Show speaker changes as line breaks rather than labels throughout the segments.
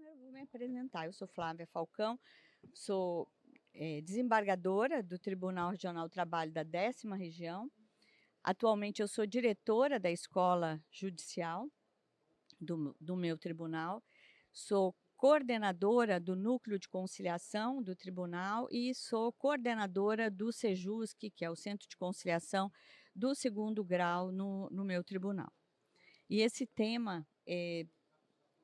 primeiro vou me apresentar. Eu sou Flávia Falcão, sou desembargadora do Tribunal Regional do Trabalho da 10ª Região. Atualmente eu sou diretora da Escola Judicial do meu tribunal, sou coordenadora do Núcleo de Conciliação do Tribunal e sou coordenadora do SEJUSC, que é o Centro de Conciliação do 2º grau no meu tribunal. E esse tema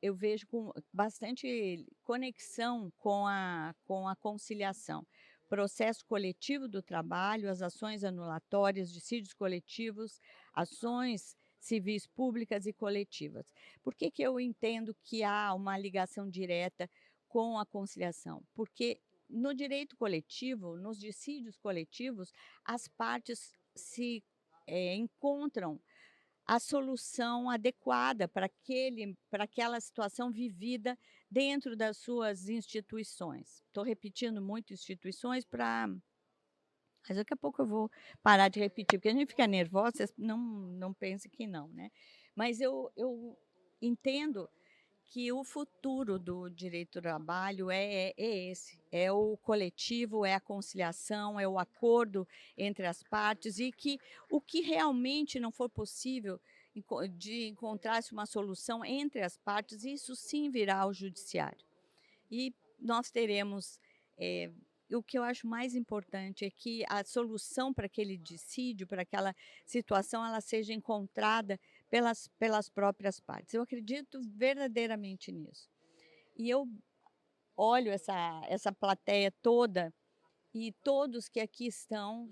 eu vejo com bastante conexão com a conciliação. Processo coletivo do trabalho, as ações anulatórias, dissídios coletivos, ações civis públicas e coletivas. Por que eu entendo que há uma ligação direta com a conciliação? Porque no direito coletivo, nos dissídios coletivos, as partes se encontram a solução adequada para aquela situação vivida dentro das suas instituições. Estou repetindo muito instituições mas daqui a pouco eu vou parar de repetir, porque a gente fica nervosa, vocês não pensem que não, né. Mas eu entendo que o futuro do direito do trabalho é esse, é o coletivo, é a conciliação, é o acordo entre as partes e que o que realmente não for possível de encontrar-se uma solução entre as partes, isso sim virá ao judiciário. E nós teremos, o que eu acho mais importante é que a solução para aquele dissídio, para aquela situação, ela seja encontrada pelas próprias partes. Eu acredito verdadeiramente nisso. E eu olho essa plateia toda e todos que aqui estão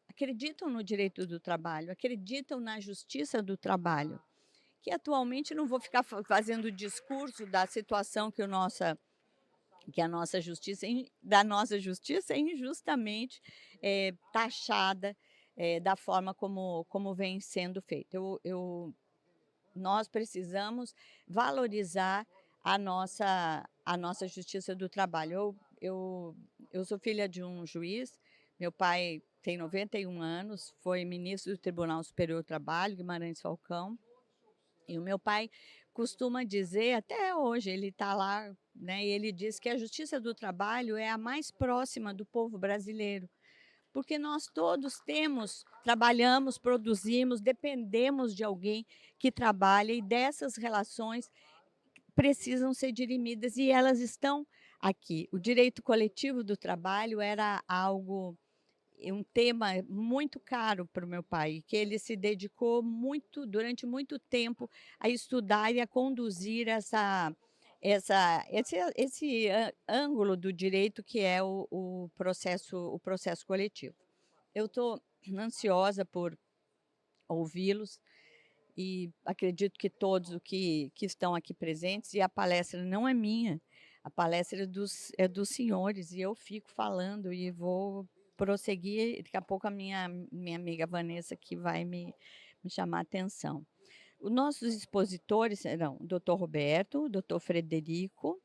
acreditam no direito do trabalho, acreditam na justiça do trabalho, que atualmente não vou ficar fazendo discurso da situação que a nossa justiça da nossa justiça é injustamente taxada da forma como vem sendo feito. Nós precisamos valorizar a nossa justiça do trabalho. Eu sou filha de um juiz, meu pai tem 91 anos, foi ministro do Tribunal Superior do Trabalho, Guimarães Falcão, e o meu pai costuma dizer, até hoje, ele está lá, né, e ele diz que a justiça do trabalho é a mais próxima do povo brasileiro, porque nós todos trabalhamos, produzimos, dependemos de alguém que trabalha e dessas relações precisam ser dirimidas e elas estão aqui. O direito coletivo do trabalho era algo um tema muito caro para o meu pai, que ele se dedicou durante muito tempo a estudar e a conduzir esse ângulo do direito que é o processo coletivo. Eu estou ansiosa por ouvi-los e acredito que todos que estão aqui presentes, e a palestra não é minha, a palestra é dos senhores, e eu fico falando e vou prosseguir, daqui a pouco a minha amiga Vanessa que vai me chamar a atenção. Os nossos expositores serão o doutor Roberto, o doutor Frederico,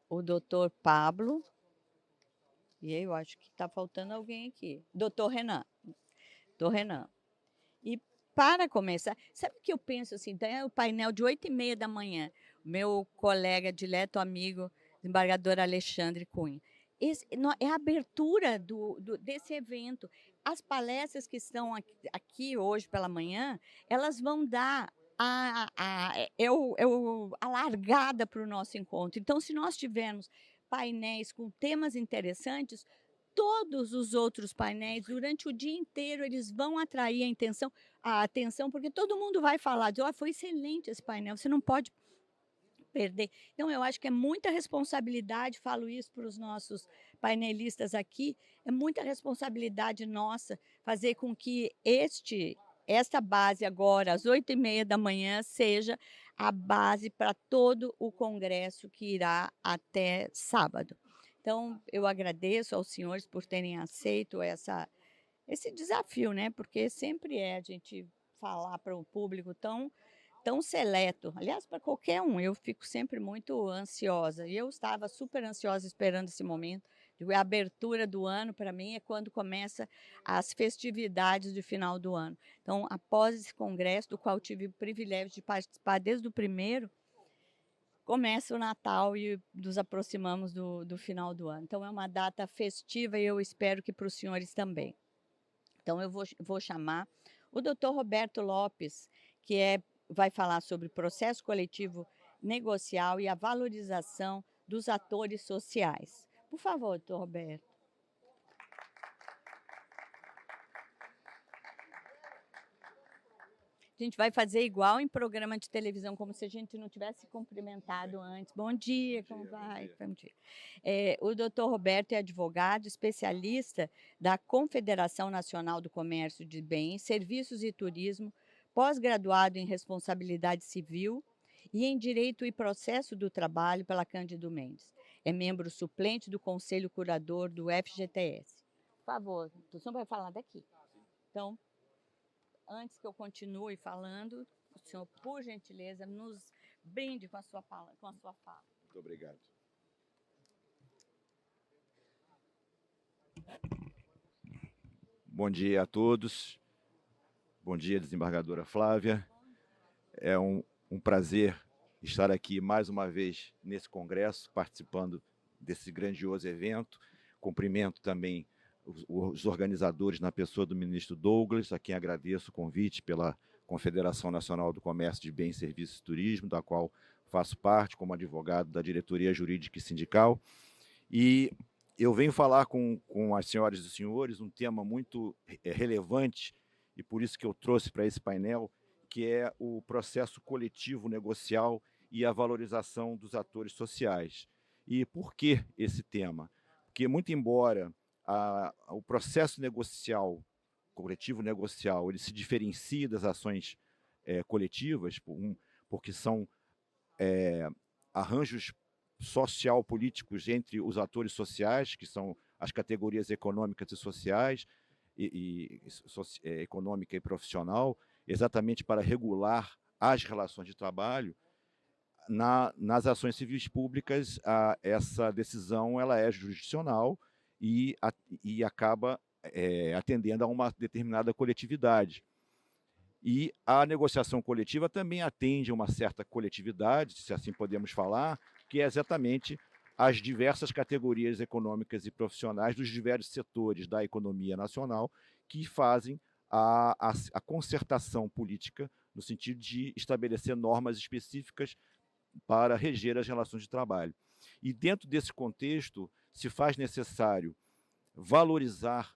o doutor Pablo, e eu acho que está faltando alguém aqui, doutor Renan, doutor Renan. E para começar, sabe o que eu penso assim, então é o painel de 8h30 da manhã, meu colega dileto amigo, desembargador Alexandre Cunha. É a abertura desse evento. As palestras que estão aqui hoje pela manhã, elas vão dar a largada para o nosso encontro. Então, se nós tivermos painéis com temas interessantes, todos os outros painéis, durante o dia inteiro, eles vão atrair a atenção, porque todo mundo vai falar, diz: "Ó, foi excelente esse painel, você não pode perder". Então eu acho que é muita responsabilidade, falo isso para os nossos painelistas aqui, é muita responsabilidade nossa fazer com que esta base agora, às 8h30 da manhã, seja a base para todo o congresso que irá até sábado. Então, eu agradeço aos senhores por terem aceito esse desafio, né? Porque sempre a gente falar para o público tão seleto, aliás, para qualquer um, eu fico sempre muito ansiosa, e eu estava super ansiosa esperando esse momento. Digo, a abertura do ano, para mim, é quando começa as festividades de final do ano. Então, após esse congresso, do qual tive o privilégio de participar desde o primeiro, começa o Natal e nos aproximamos do final do ano. Então, é uma data festiva e eu espero que para os senhores também. Então, eu vou chamar o doutor Roberto Lopes, que vai falar sobre processo coletivo negocial e a valorização dos atores sociais. Por favor, doutor Roberto. A gente vai fazer igual em programa de televisão, como se a gente não tivesse cumprimentado antes. Bom dia, como vai? Bom dia. O doutor Roberto é advogado, especialista da Confederação Nacional do Comércio de Bens, Serviços e Turismo, pós-graduado em Responsabilidade Civil e em Direito e Processo do Trabalho pela Cândido Mendes. É membro suplente do Conselho Curador do FGTS. Por favor, o senhor vai falar daqui. Então, antes que eu continue falando, o senhor, por gentileza, nos brinde com a sua fala.
Muito obrigado. Bom dia a todos. Bom dia, desembargadora Flávia. É um prazer estar aqui mais uma vez nesse congresso, participando desse grandioso evento. Cumprimento também os organizadores na pessoa do ministro Douglas, a quem agradeço o convite pela Confederação Nacional do Comércio de Bens, Serviços e Turismo, da qual faço parte como advogado da diretoria jurídica e sindical. E eu venho falar com as senhoras e os senhores um tema muito relevante, e por isso que eu trouxe para esse painel, que é o processo coletivo negocial e a valorização dos atores sociais. E por que esse tema? Porque, muito embora o processo negocial, coletivo negocial, ele se diferencie das ações coletivas, porque são arranjos social-políticos entre os atores sociais, que são as categorias econômicas e sociais, econômica e profissional, exatamente para regular as relações de trabalho. Nas ações civis públicas, essa decisão ela é jurisdicional e acaba atendendo a uma determinada coletividade. E a negociação coletiva também atende a uma certa coletividade, se assim podemos falar, que é exatamente as diversas categorias econômicas e profissionais dos diversos setores da economia nacional que fazem a concertação política no sentido de estabelecer normas específicas para reger as relações de trabalho. E dentro desse contexto, se faz necessário valorizar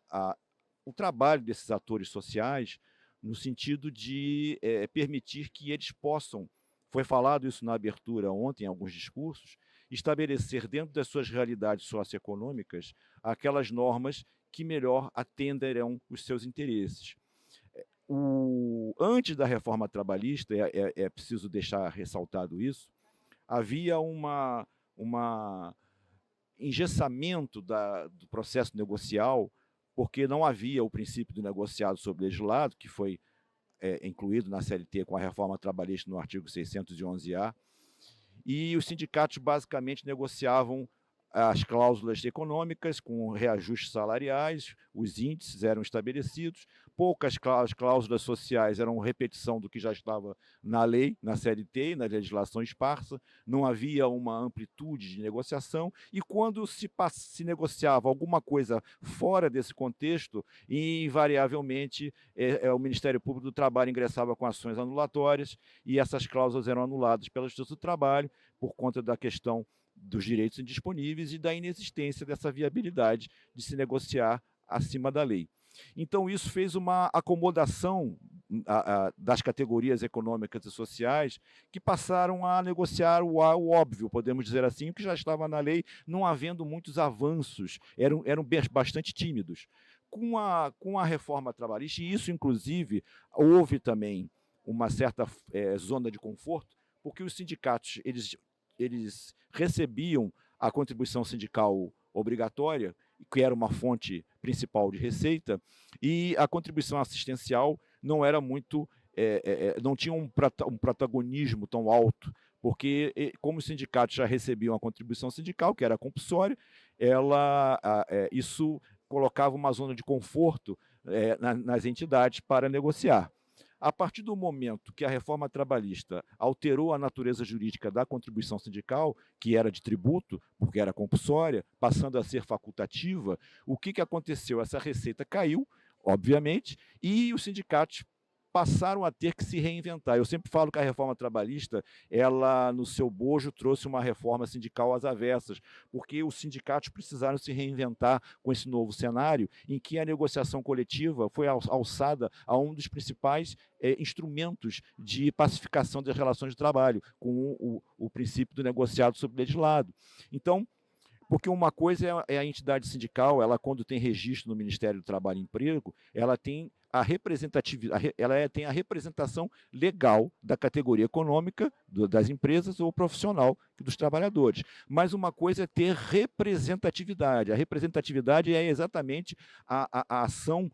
o trabalho desses atores sociais no sentido de permitir que eles possam, foi falado isso na abertura ontem em alguns discursos, estabelecer dentro das suas realidades socioeconômicas aquelas normas que melhor atenderão os seus interesses. Antes da reforma trabalhista, é preciso deixar ressaltado isso, havia um engessamento do processo negocial, porque não havia o princípio do negociado sob legislado, que foi incluído na CLT com a reforma trabalhista no artigo 611-A, e os sindicatos basicamente negociavam as cláusulas econômicas com reajustes salariais, os índices eram estabelecidos, poucas cláusulas sociais eram repetição do que já estava na lei, na CLT e na legislação esparsa, não havia uma amplitude de negociação, e quando se negociava alguma coisa fora desse contexto, invariavelmente o Ministério Público do Trabalho ingressava com ações anulatórias, e essas cláusulas eram anuladas pela Justiça do Trabalho por conta da questão dos direitos indisponíveis e da inexistência dessa viabilidade de se negociar acima da lei. Então, isso fez uma acomodação das categorias econômicas e sociais que passaram a negociar o óbvio, podemos dizer assim, o que já estava na lei, não havendo muitos avanços, eram bastante tímidos. Com a reforma trabalhista, e isso, inclusive, houve também uma certa zona de conforto, porque os sindicatos eles recebiam a contribuição sindical obrigatória, que era uma fonte principal de receita, e a contribuição assistencial não era muito, não tinha um protagonismo tão alto, porque como os sindicatos já recebiam a contribuição sindical, que era compulsória, isso colocava uma zona de conforto nas entidades para negociar. A partir do momento que a reforma trabalhista alterou a natureza jurídica da contribuição sindical, que era de tributo, porque era compulsória, passando a ser facultativa, o que aconteceu? Essa receita caiu, obviamente, e os sindicatos passaram a ter que se reinventar. Eu sempre falo que a reforma trabalhista, ela, no seu bojo, trouxe uma reforma sindical às avessas, porque os sindicatos precisaram se reinventar com esse novo cenário, em que a negociação coletiva foi alçada a um dos principais instrumentos de pacificação das relações de trabalho, com o princípio do negociado sobre legislado. Então, porque uma coisa é a entidade sindical, ela quando tem registro no Ministério do Trabalho e Emprego, ela tem a representatividade, tem a representação legal da categoria econômica das empresas ou profissional dos trabalhadores. Mas uma coisa é ter representatividade. A representatividade é exatamente a ação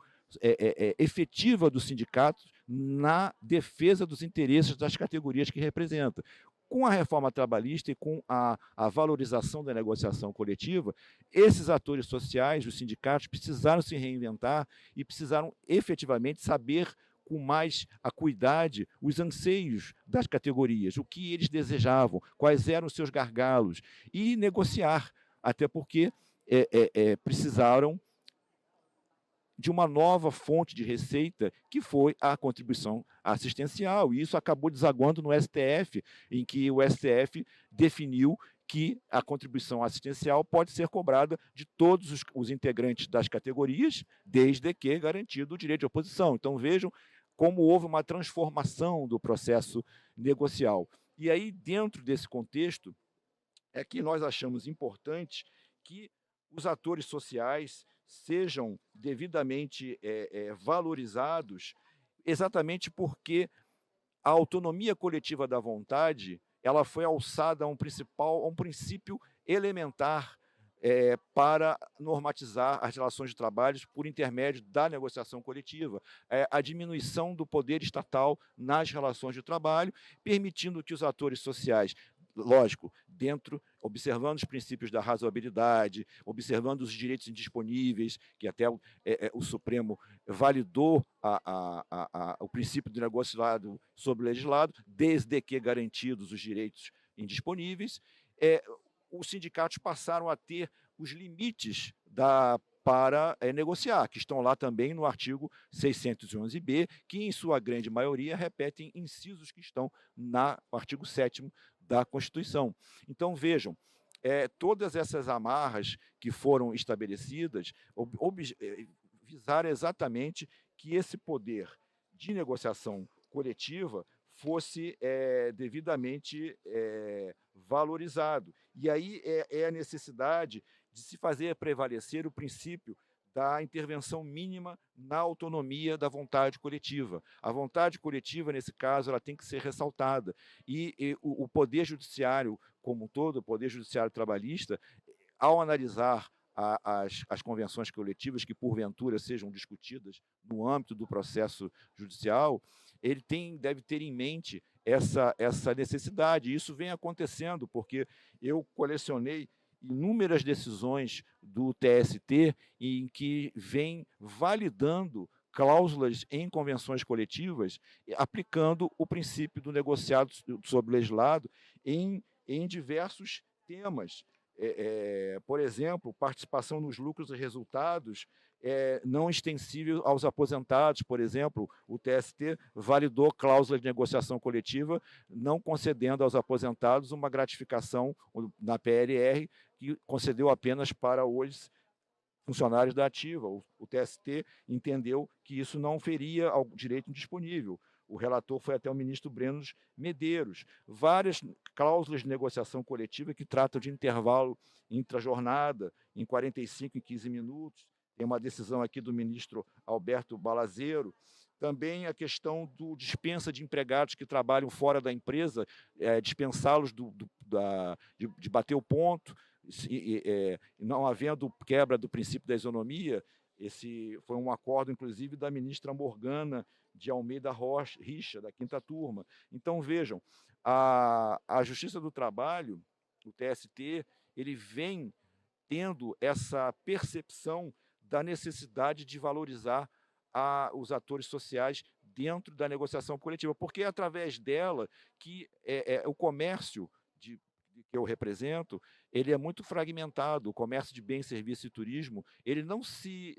efetiva dos sindicatos na defesa dos interesses das categorias que representa. Com a reforma trabalhista e com a valorização da negociação coletiva, esses atores sociais, os sindicatos, precisaram se reinventar e precisaram efetivamente saber com mais acuidade os anseios das categorias, o que eles desejavam, quais eram os seus gargalos, e negociar, até porque precisaram de uma nova fonte de receita, que foi a contribuição assistencial. E isso acabou desaguando no STF, em que o STF definiu que a contribuição assistencial pode ser cobrada de todos os integrantes das categorias, desde que garantido o direito de oposição. Então, vejam como houve uma transformação do processo negocial. E aí, dentro desse contexto, é que nós achamos importante que os atores sociais sejam devidamente valorizados, exatamente porque a autonomia coletiva da vontade ela foi alçada a um princípio elementar para normatizar as relações de trabalho por intermédio da negociação coletiva, a diminuição do poder estatal nas relações de trabalho, permitindo que os atores sociais, lógico, observando os princípios da razoabilidade, observando os direitos indisponíveis, que até o Supremo validou o princípio do negociado sobre o legislado, desde que garantidos os direitos indisponíveis, os sindicatos passaram a ter os limites para negociar, que estão lá também no artigo 611b, que, em sua grande maioria, repetem incisos que estão no artigo 7º da Constituição. Então, vejam, todas essas amarras que foram estabelecidas visaram exatamente que esse poder de negociação coletiva fosse devidamente valorizado. E aí é a necessidade de se fazer prevalecer o princípio da intervenção mínima na autonomia da vontade coletiva. A vontade coletiva, nesse caso, ela tem que ser ressaltada. E o Poder Judiciário, como um todo, o Poder Judiciário trabalhista, ao analisar as convenções coletivas que, porventura, sejam discutidas no âmbito do processo judicial, ele deve ter em mente essa necessidade. E isso vem acontecendo, porque eu colecionei inúmeras decisões do TST em que vem validando cláusulas em convenções coletivas, aplicando o princípio do negociado sobre o legislado em diversos temas. Por exemplo, participação nos lucros e resultados não extensível aos aposentados, por exemplo, o TST validou cláusula de negociação coletiva, não concedendo aos aposentados uma gratificação na PLR, que concedeu apenas para os funcionários da ativa. O TST entendeu que isso não feria ao direito indisponível. O relator foi até o ministro Breno Medeiros. Várias cláusulas de negociação coletiva que tratam de intervalo intrajornada, em 45, em 15 minutos. Tem uma decisão aqui do ministro Alberto Balazeiro. Também a questão do dispensa de empregados que trabalham fora da empresa, dispensá-los de bater o ponto, não havendo quebra do princípio da isonomia. Esse foi um acordo, inclusive, da ministra Morgana de Almeida Richa, da 5ª turma. Então, vejam, a Justiça do Trabalho, o TST, ele vem tendo essa percepção da necessidade de valorizar os atores sociais dentro da negociação coletiva, porque é através dela que o comércio que eu represento, ele é muito fragmentado. O comércio de bens, serviços e turismo, ele não se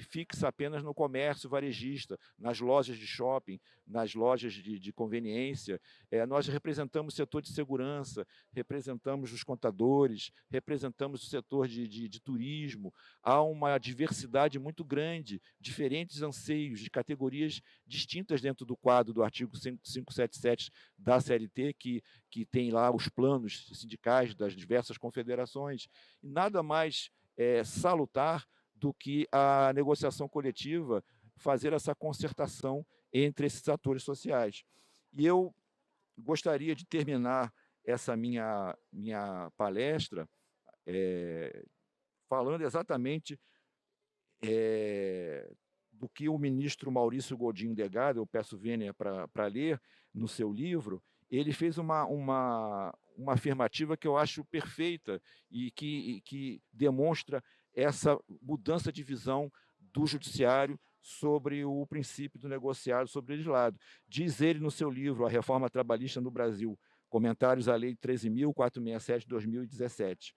fixa apenas no comércio varejista, nas lojas de shopping, nas lojas de conveniência. Nós representamos o setor de segurança, representamos os contadores, representamos o setor de turismo. Há uma diversidade muito grande, diferentes anseios de categorias distintas dentro do quadro do artigo 577 da CLT, que tem lá os planos sindicais das diversas confederações. E nada mais salutar do que a negociação coletiva fazer essa concertação entre esses atores sociais. E eu gostaria de terminar essa minha palestra falando exatamente do que o ministro Maurício Godinho Delgado, eu peço vênia para ler no seu livro. Ele fez uma afirmativa que eu acho perfeita e que demonstra essa mudança de visão do judiciário sobre o princípio do negociado sobre o legislado. Diz ele no seu livro, A Reforma Trabalhista no Brasil, Comentários à Lei 13.467 de 2017.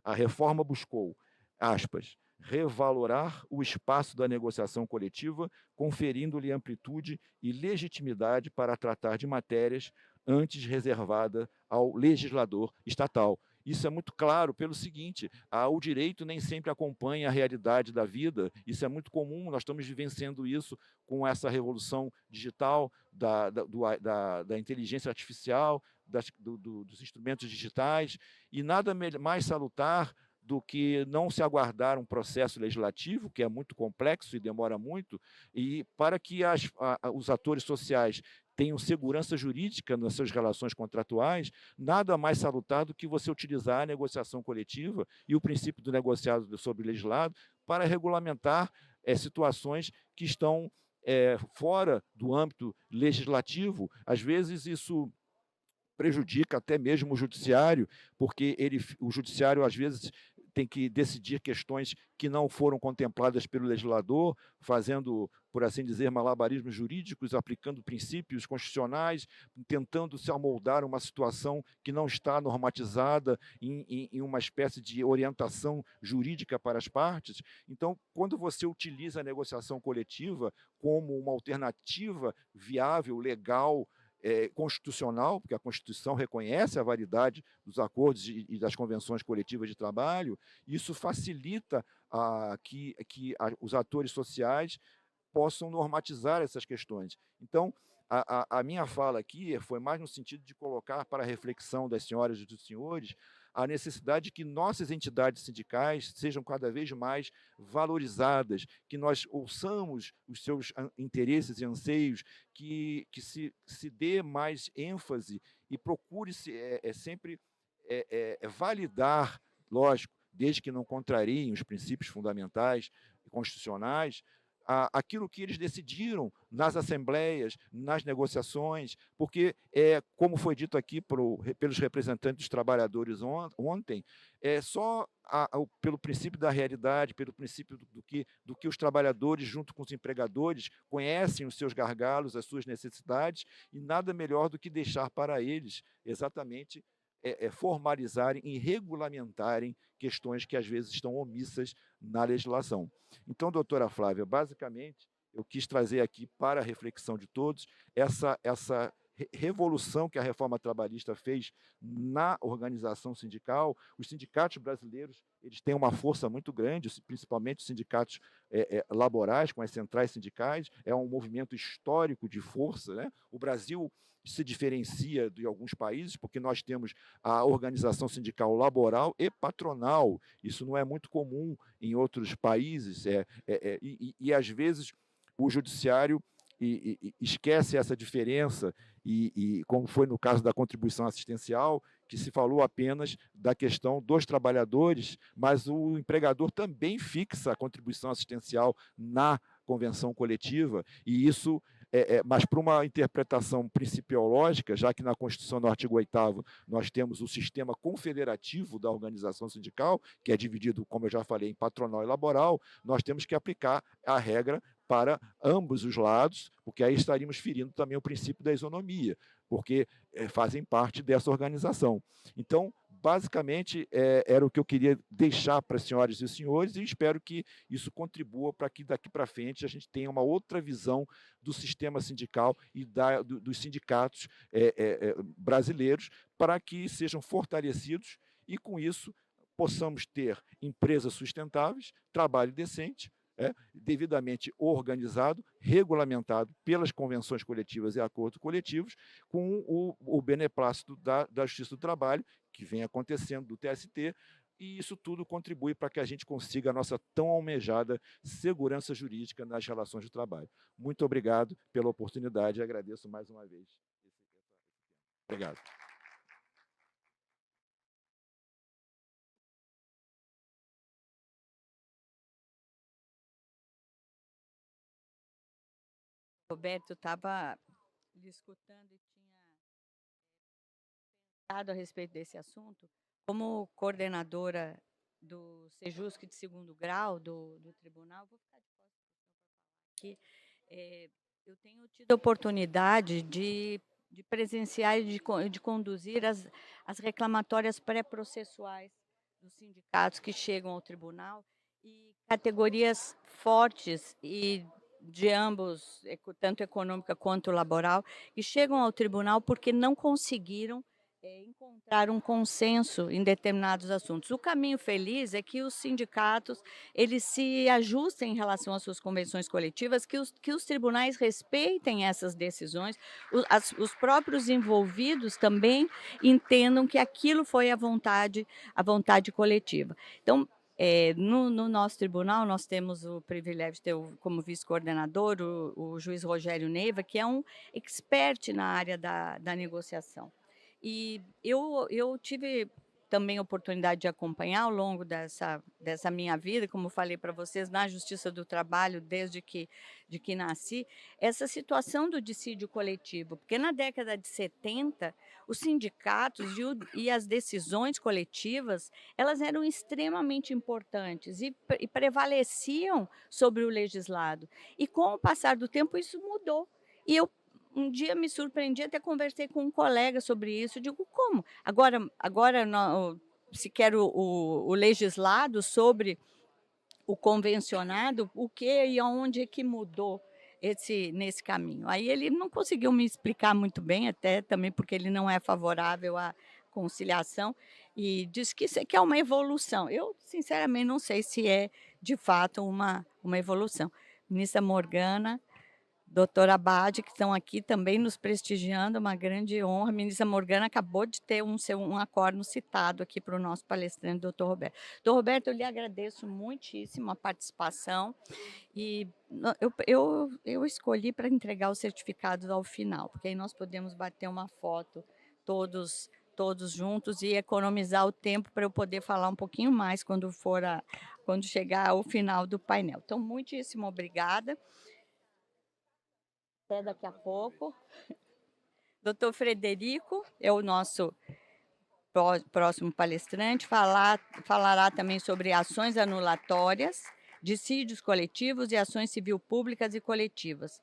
A reforma buscou, aspas, revalorar o espaço da negociação coletiva, conferindo-lhe amplitude e legitimidade para tratar de matérias antes reservada ao legislador estatal. Isso é muito claro pelo seguinte: o direito nem sempre acompanha a realidade da vida. Isso é muito comum, nós estamos vivenciando isso com essa revolução digital, da inteligência artificial, dos instrumentos digitais, e nada mais salutar do que não se aguardar um processo legislativo, que é muito complexo e demora muito, e para que os atores sociais tenham segurança jurídica nas suas relações contratuais, nada mais salutar do que você utilizar a negociação coletiva e o princípio do negociado sobre o legislado para regulamentar situações que estão fora do âmbito legislativo. Às vezes isso prejudica até mesmo o judiciário, porque o judiciário, às vezes, tem que decidir questões que não foram contempladas pelo legislador, fazendo, por assim dizer, malabarismos jurídicos, aplicando princípios constitucionais, tentando se amoldar uma situação que não está normatizada em uma espécie de orientação jurídica para as partes. Então, quando você utiliza a negociação coletiva como uma alternativa viável, legal, constitucional, porque a Constituição reconhece a validade dos acordos e das convenções coletivas de trabalho, isso facilita que os atores sociais possam normatizar essas questões. Então, a minha fala aqui foi mais no sentido de colocar para a reflexão das senhoras e dos senhores a necessidade de que nossas entidades sindicais sejam cada vez mais valorizadas, que nós ouçamos os seus interesses e anseios, que se dê mais ênfase e procure-se sempre validar, lógico, desde que não contrariem os princípios fundamentais e constitucionais, aquilo que eles decidiram nas assembleias, nas negociações, porque, como foi dito aqui pelos representantes dos trabalhadores ontem, só pelo princípio da realidade, pelo princípio do que os trabalhadores, junto com os empregadores, conhecem os seus gargalos, as suas necessidades, e nada melhor do que deixar para eles exatamente formalizarem e regulamentarem questões que às vezes estão omissas na legislação. Então, doutora Flávia, basicamente, eu quis trazer aqui para a reflexão de todos essa revolução que a reforma trabalhista fez na organização sindical. Os sindicatos brasileiros, eles têm uma força muito grande, principalmente os sindicatos laborais, com as centrais sindicais, é um movimento histórico de força, né? O Brasil se diferencia de alguns países, porque nós temos a organização sindical laboral e patronal. Isso não é muito comum em outros países, e às vezes o judiciário esquece essa diferença, e como foi no caso da contribuição assistencial, que se falou apenas da questão dos trabalhadores, mas o empregador também fixa a contribuição assistencial na convenção coletiva, e isso mas para uma interpretação principiológica, já que na Constituição, no artigo 8º, nós temos o sistema confederativo da organização sindical, que é dividido, como eu já falei, em patronal e laboral, nós temos que aplicar a regra para ambos os lados, porque aí estaríamos ferindo também o princípio da isonomia, porque fazem parte dessa organização. Então, basicamente, era o que eu queria deixar para as senhoras e os senhores, e espero que isso contribua para que daqui para frente a gente tenha uma outra visão do sistema sindical e dos sindicatos brasileiros, para que sejam fortalecidos e, com isso, possamos ter empresas sustentáveis, trabalho decente, devidamente organizado, regulamentado pelas convenções coletivas e acordos coletivos, com o beneplácito da Justiça do Trabalho, que vem acontecendo do TST, e isso tudo contribui para que a gente consiga a nossa tão almejada segurança jurídica nas relações de trabalho. Muito obrigado pela oportunidade e agradeço mais uma vez. Obrigado.
Roberto estava lhe escutando e tinha pensado a respeito desse assunto. Como coordenadora do Sejusc de segundo grau do tribunal, vou ficar de costas aqui. Eu tenho tido a oportunidade de presenciar e de conduzir as reclamatórias pré-processuais dos sindicatos que chegam ao tribunal, e categorias fortes e de ambos, tanto econômica quanto laboral, e chegam ao tribunal porque não conseguiram encontrar um consenso em determinados assuntos. O caminho feliz é que os sindicatos eles se ajustem em relação às suas convenções coletivas, que os tribunais respeitem essas decisões, os próprios envolvidos também entendam que aquilo foi a vontade coletiva. Então, no nosso tribunal, nós temos o privilégio de ter como vice-coordenador o juiz Rogério Neiva, que é um expert na área da negociação. E eu tive também a oportunidade de acompanhar ao longo dessa minha vida, como falei para vocês, na Justiça do Trabalho, desde que nasci, essa situação do dissídio coletivo, porque na década de 70, os sindicatos e as decisões coletivas, elas eram extremamente importantes e prevaleciam sobre o legislado. E com o passar do tempo, isso mudou. E eu um dia me surpreendi, até conversei com um colega sobre isso, digo, como? Agora se quer o legislado sobre o convencionado, o que e aonde é que mudou nesse caminho? Aí ele não conseguiu me explicar muito bem, até também porque ele não é favorável à conciliação, e disse que isso aqui é uma evolução. Eu, sinceramente, não sei se é, de fato, uma evolução. Ministra Morgana, doutora Abad, que estão aqui também nos prestigiando, uma grande honra. A ministra Morgana acabou de ter um acórdão citado aqui para o nosso palestrante, doutor Roberto. Doutor Roberto, eu lhe agradeço muitíssimo a participação, e eu escolhi para entregar os certificados ao final, porque aí nós podemos bater uma foto todos juntos e economizar o tempo para eu poder falar um pouquinho mais quando chegar ao final do painel. Então, muitíssimo obrigada. Até daqui a pouco. Doutor Frederico é o nosso próximo palestrante, falará também sobre ações anulatórias, dissídios coletivos e ações civil públicas e coletivas.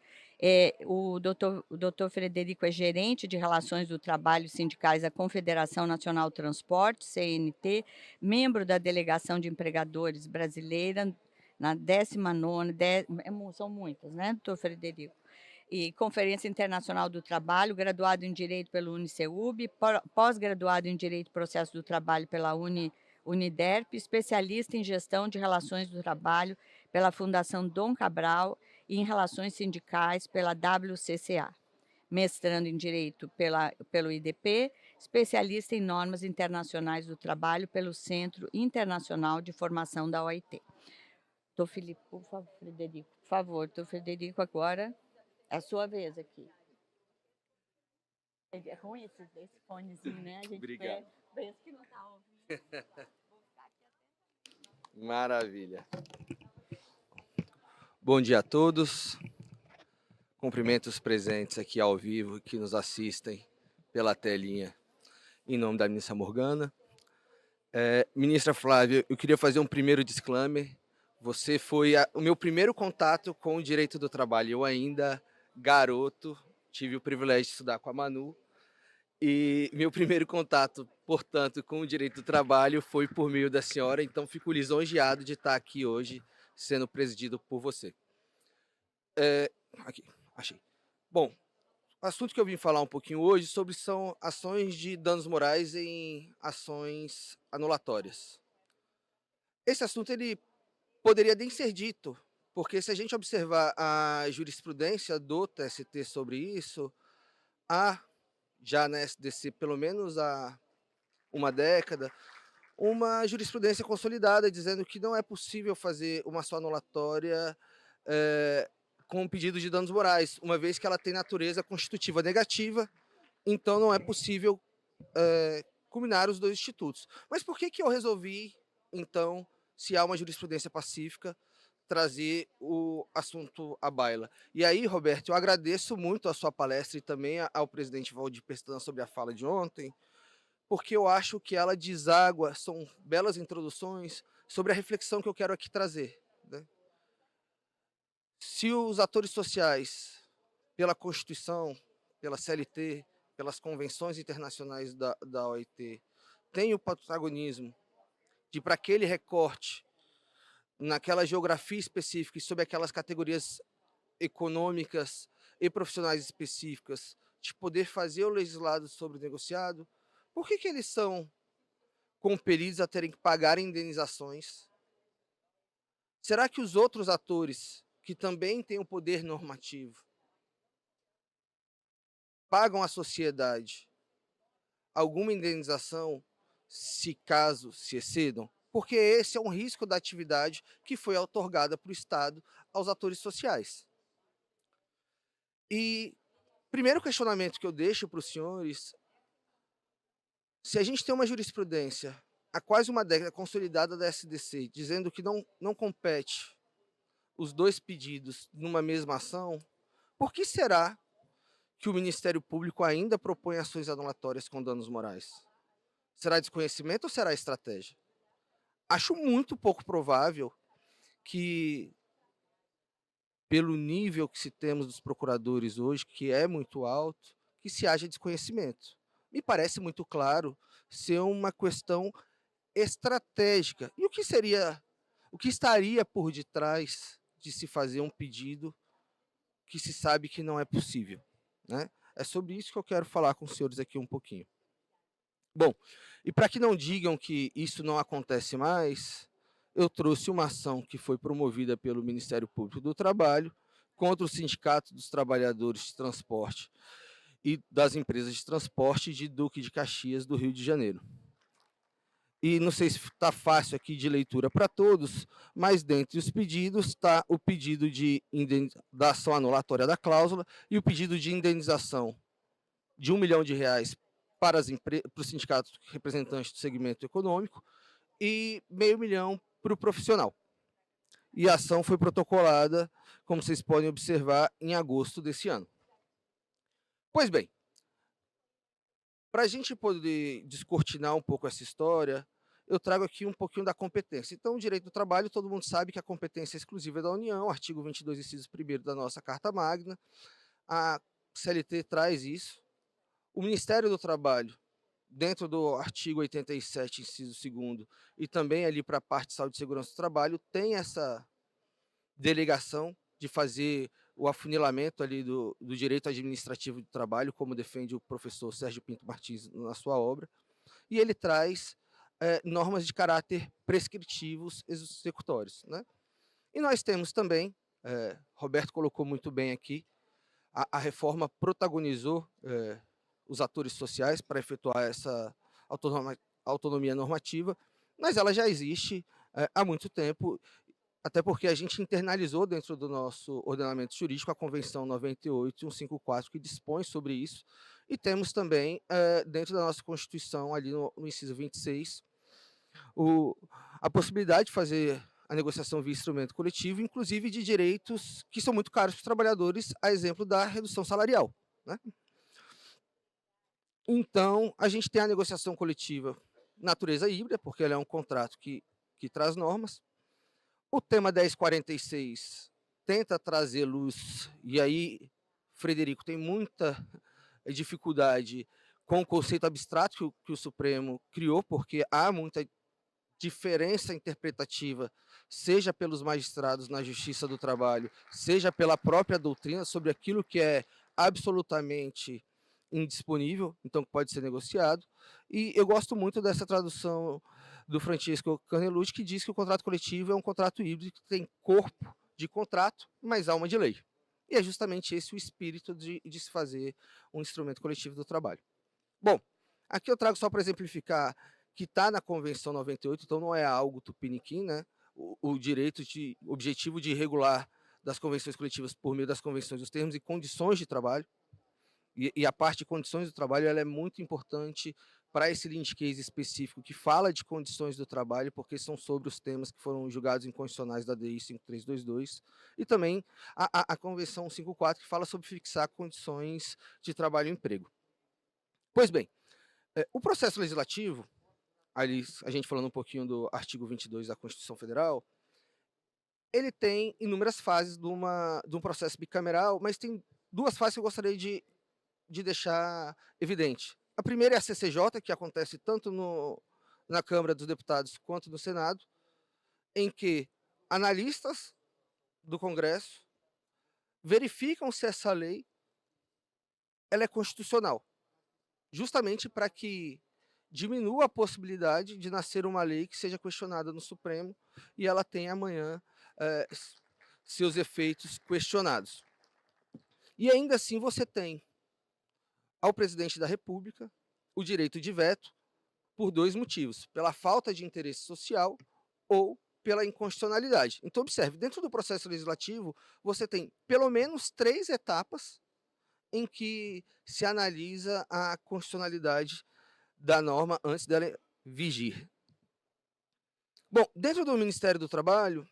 O doutor Frederico é gerente de Relações do Trabalho Sindicais da Confederação Nacional do Transporte, CNT, membro da Delegação de Empregadores Brasileira, na 19ª, são muitas, né, doutor Frederico? E Conferência Internacional do Trabalho, graduado em Direito pelo UniCeub, pós-graduado em Direito e Processo do Trabalho pela Uniderp, especialista em Gestão de Relações do Trabalho pela Fundação Dom Cabral e em Relações Sindicais pela WCCA. Mestrando em Direito pelo IDP, especialista em Normas Internacionais do Trabalho pelo Centro Internacional de Formação da OIT. Doutor Frederico, por favor, doutor Frederico, agora... É a sua vez aqui. É ruim esse fonezinho, né? A gente
Obrigado.
pensa que não está ouvindo.
Maravilha. Bom dia a todos. Cumprimento os presentes aqui ao vivo que nos assistem pela telinha, em nome da ministra Morgana. Ministra Flávia, eu queria fazer um primeiro disclaimer. Você foi o meu primeiro contato com o direito do trabalho. Eu ainda, garoto, tive o privilégio de estudar com a Manu, e meu primeiro contato, portanto, com o direito do trabalho foi por meio da senhora, então fico lisonjeado de estar aqui hoje, sendo presidido por você. Aqui, achei. Bom, o assunto que eu vim falar um pouquinho hoje são ações de danos morais em ações anulatórias. Esse assunto ele poderia nem ser dito, porque se a gente observar a jurisprudência do TST sobre isso, há já na SDC pelo menos há uma década, uma jurisprudência consolidada dizendo que não é possível fazer uma ação anulatória com um pedido de danos morais, uma vez que ela tem natureza constitutiva negativa, então não é possível culminar os dois institutos. Mas por que eu resolvi, então, se há uma jurisprudência pacífica, trazer o assunto à baila? E aí, Roberto, eu agradeço muito a sua palestra e também ao presidente Valdir Pestana sobre a fala de ontem, porque eu acho que ela deságua, são belas introduções sobre a reflexão que eu quero aqui trazer, né? Se os atores sociais, pela Constituição, pela CLT, pelas convenções internacionais da OIT, têm o protagonismo de, para aquele recorte, naquela geografia específica e sob aquelas categorias econômicas e profissionais específicas, de poder fazer o legislado sobre o negociado, por que eles são compelidos a terem que pagar indenizações? Será que os outros atores, que também têm o poder normativo, pagam à sociedade alguma indenização se caso se excedam? Porque esse é um risco da atividade que foi outorgada para o Estado aos atores sociais. E primeiro questionamento que eu deixo para os senhores: se a gente tem uma jurisprudência há quase uma década consolidada da SDC, dizendo que não compete os dois pedidos numa mesma ação, por que será que o Ministério Público ainda propõe ações anulatórias com danos morais? Será desconhecimento ou será estratégia? Acho muito pouco provável que, pelo nível que se temos dos procuradores hoje, que é muito alto, que se haja desconhecimento. Me parece muito claro ser uma questão estratégica. E o que estaria por detrás de se fazer um pedido que se sabe que não é possível, né? É sobre isso que eu quero falar com os senhores aqui um pouquinho. Bom, e para que não digam que isso não acontece mais, eu trouxe uma ação que foi promovida pelo Ministério Público do Trabalho contra o Sindicato dos Trabalhadores de Transporte e das Empresas de Transporte de Duque de Caxias, do Rio de Janeiro. E não sei se está fácil aqui de leitura para todos, mas dentre os pedidos está o pedido de indenização anulatória da cláusula e o pedido de indenização de R$1 milhão para os sindicatos representantes do segmento econômico e R$0,5 milhão para o profissional. E a ação foi protocolada, como vocês podem observar, em agosto desse ano. Pois bem, para a gente poder descortinar um pouco essa história, eu trago aqui um pouquinho da competência. Então, o direito do trabalho, todo mundo sabe que a competência é exclusiva da União, artigo 22, inciso 1º da nossa Carta Magna. A CLT traz isso. O Ministério do Trabalho, dentro do artigo 87, inciso 2º, e também ali para a parte de saúde e segurança do trabalho, tem essa delegação de fazer o afunilamento ali do direito administrativo do trabalho, como defende o professor Sérgio Pinto Martins na sua obra, e ele traz normas de caráter prescritivos executórios, né? E nós temos também, Roberto colocou muito bem aqui, a reforma protagonizou os atores sociais para efetuar essa autonomia normativa, mas ela já existe há muito tempo, até porque a gente internalizou dentro do nosso ordenamento jurídico a Convenção 98 e 154, que dispõe sobre isso, e temos também, dentro da nossa Constituição, ali no inciso 26, a possibilidade de fazer a negociação via instrumento coletivo, inclusive de direitos que são muito caros para os trabalhadores, a exemplo da redução salarial, né? Então, a gente tem a negociação coletiva natureza híbrida, porque ela é um contrato que traz normas. O tema 1046 tenta trazer luz, e aí, Frederico, tem muita dificuldade com o conceito abstrato que o Supremo criou, porque há muita diferença interpretativa, seja pelos magistrados na Justiça do Trabalho, seja pela própria doutrina sobre aquilo que é absolutamente indisponível, então que pode ser negociado. E eu gosto muito dessa tradução do Francisco Canelucci, que diz que o contrato coletivo é um contrato híbrido que tem corpo de contrato, mas alma de lei. E é justamente esse o espírito de se fazer um instrumento coletivo do trabalho. Bom, aqui eu trago só para exemplificar que está na Convenção 98, então não é algo tupiniquim, né? O direito objetivo de regular das convenções coletivas por meio das convenções, os termos e condições de trabalho. E a parte de condições do trabalho ela é muito importante para esse lynch case específico que fala de condições do trabalho, porque são sobre os temas que foram julgados inconstitucionais da DI 5322, e também a Convenção 54, que fala sobre fixar condições de trabalho e emprego. Pois bem, o processo legislativo, ali a gente falando um pouquinho do artigo 22 da Constituição Federal, ele tem inúmeras fases de um processo bicameral, mas tem duas fases que eu gostaria de deixar evidente. A primeira é a CCJ, que acontece tanto na Câmara dos Deputados quanto no Senado, em que analistas do Congresso verificam se essa lei ela é constitucional, justamente para que diminua a possibilidade de nascer uma lei que seja questionada no Supremo e ela tenha amanhã seus efeitos questionados. E ainda assim você tem ao presidente da República o direito de veto por dois motivos: pela falta de interesse social ou pela inconstitucionalidade. Então, observe, dentro do processo legislativo, você tem pelo menos 3 etapas em que se analisa a constitucionalidade da norma antes dela vigir. Bom, dentro do Ministério do Trabalho,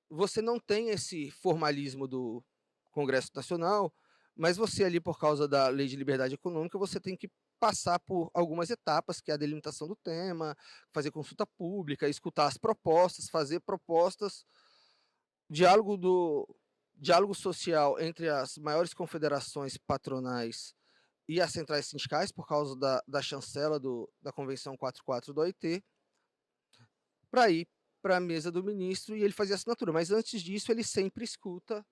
você não tem esse formalismo do Congresso Nacional, mas você ali, por causa da Lei de Liberdade Econômica, você tem que passar por algumas etapas, que é a delimitação do tema, fazer consulta pública, escutar as propostas, fazer propostas, diálogo social entre as maiores confederações patronais e as centrais sindicais, por causa da chancela da Convenção 44 do OIT, para ir para a mesa do ministro e ele fazer a assinatura. Mas antes disso, ele sempre escuta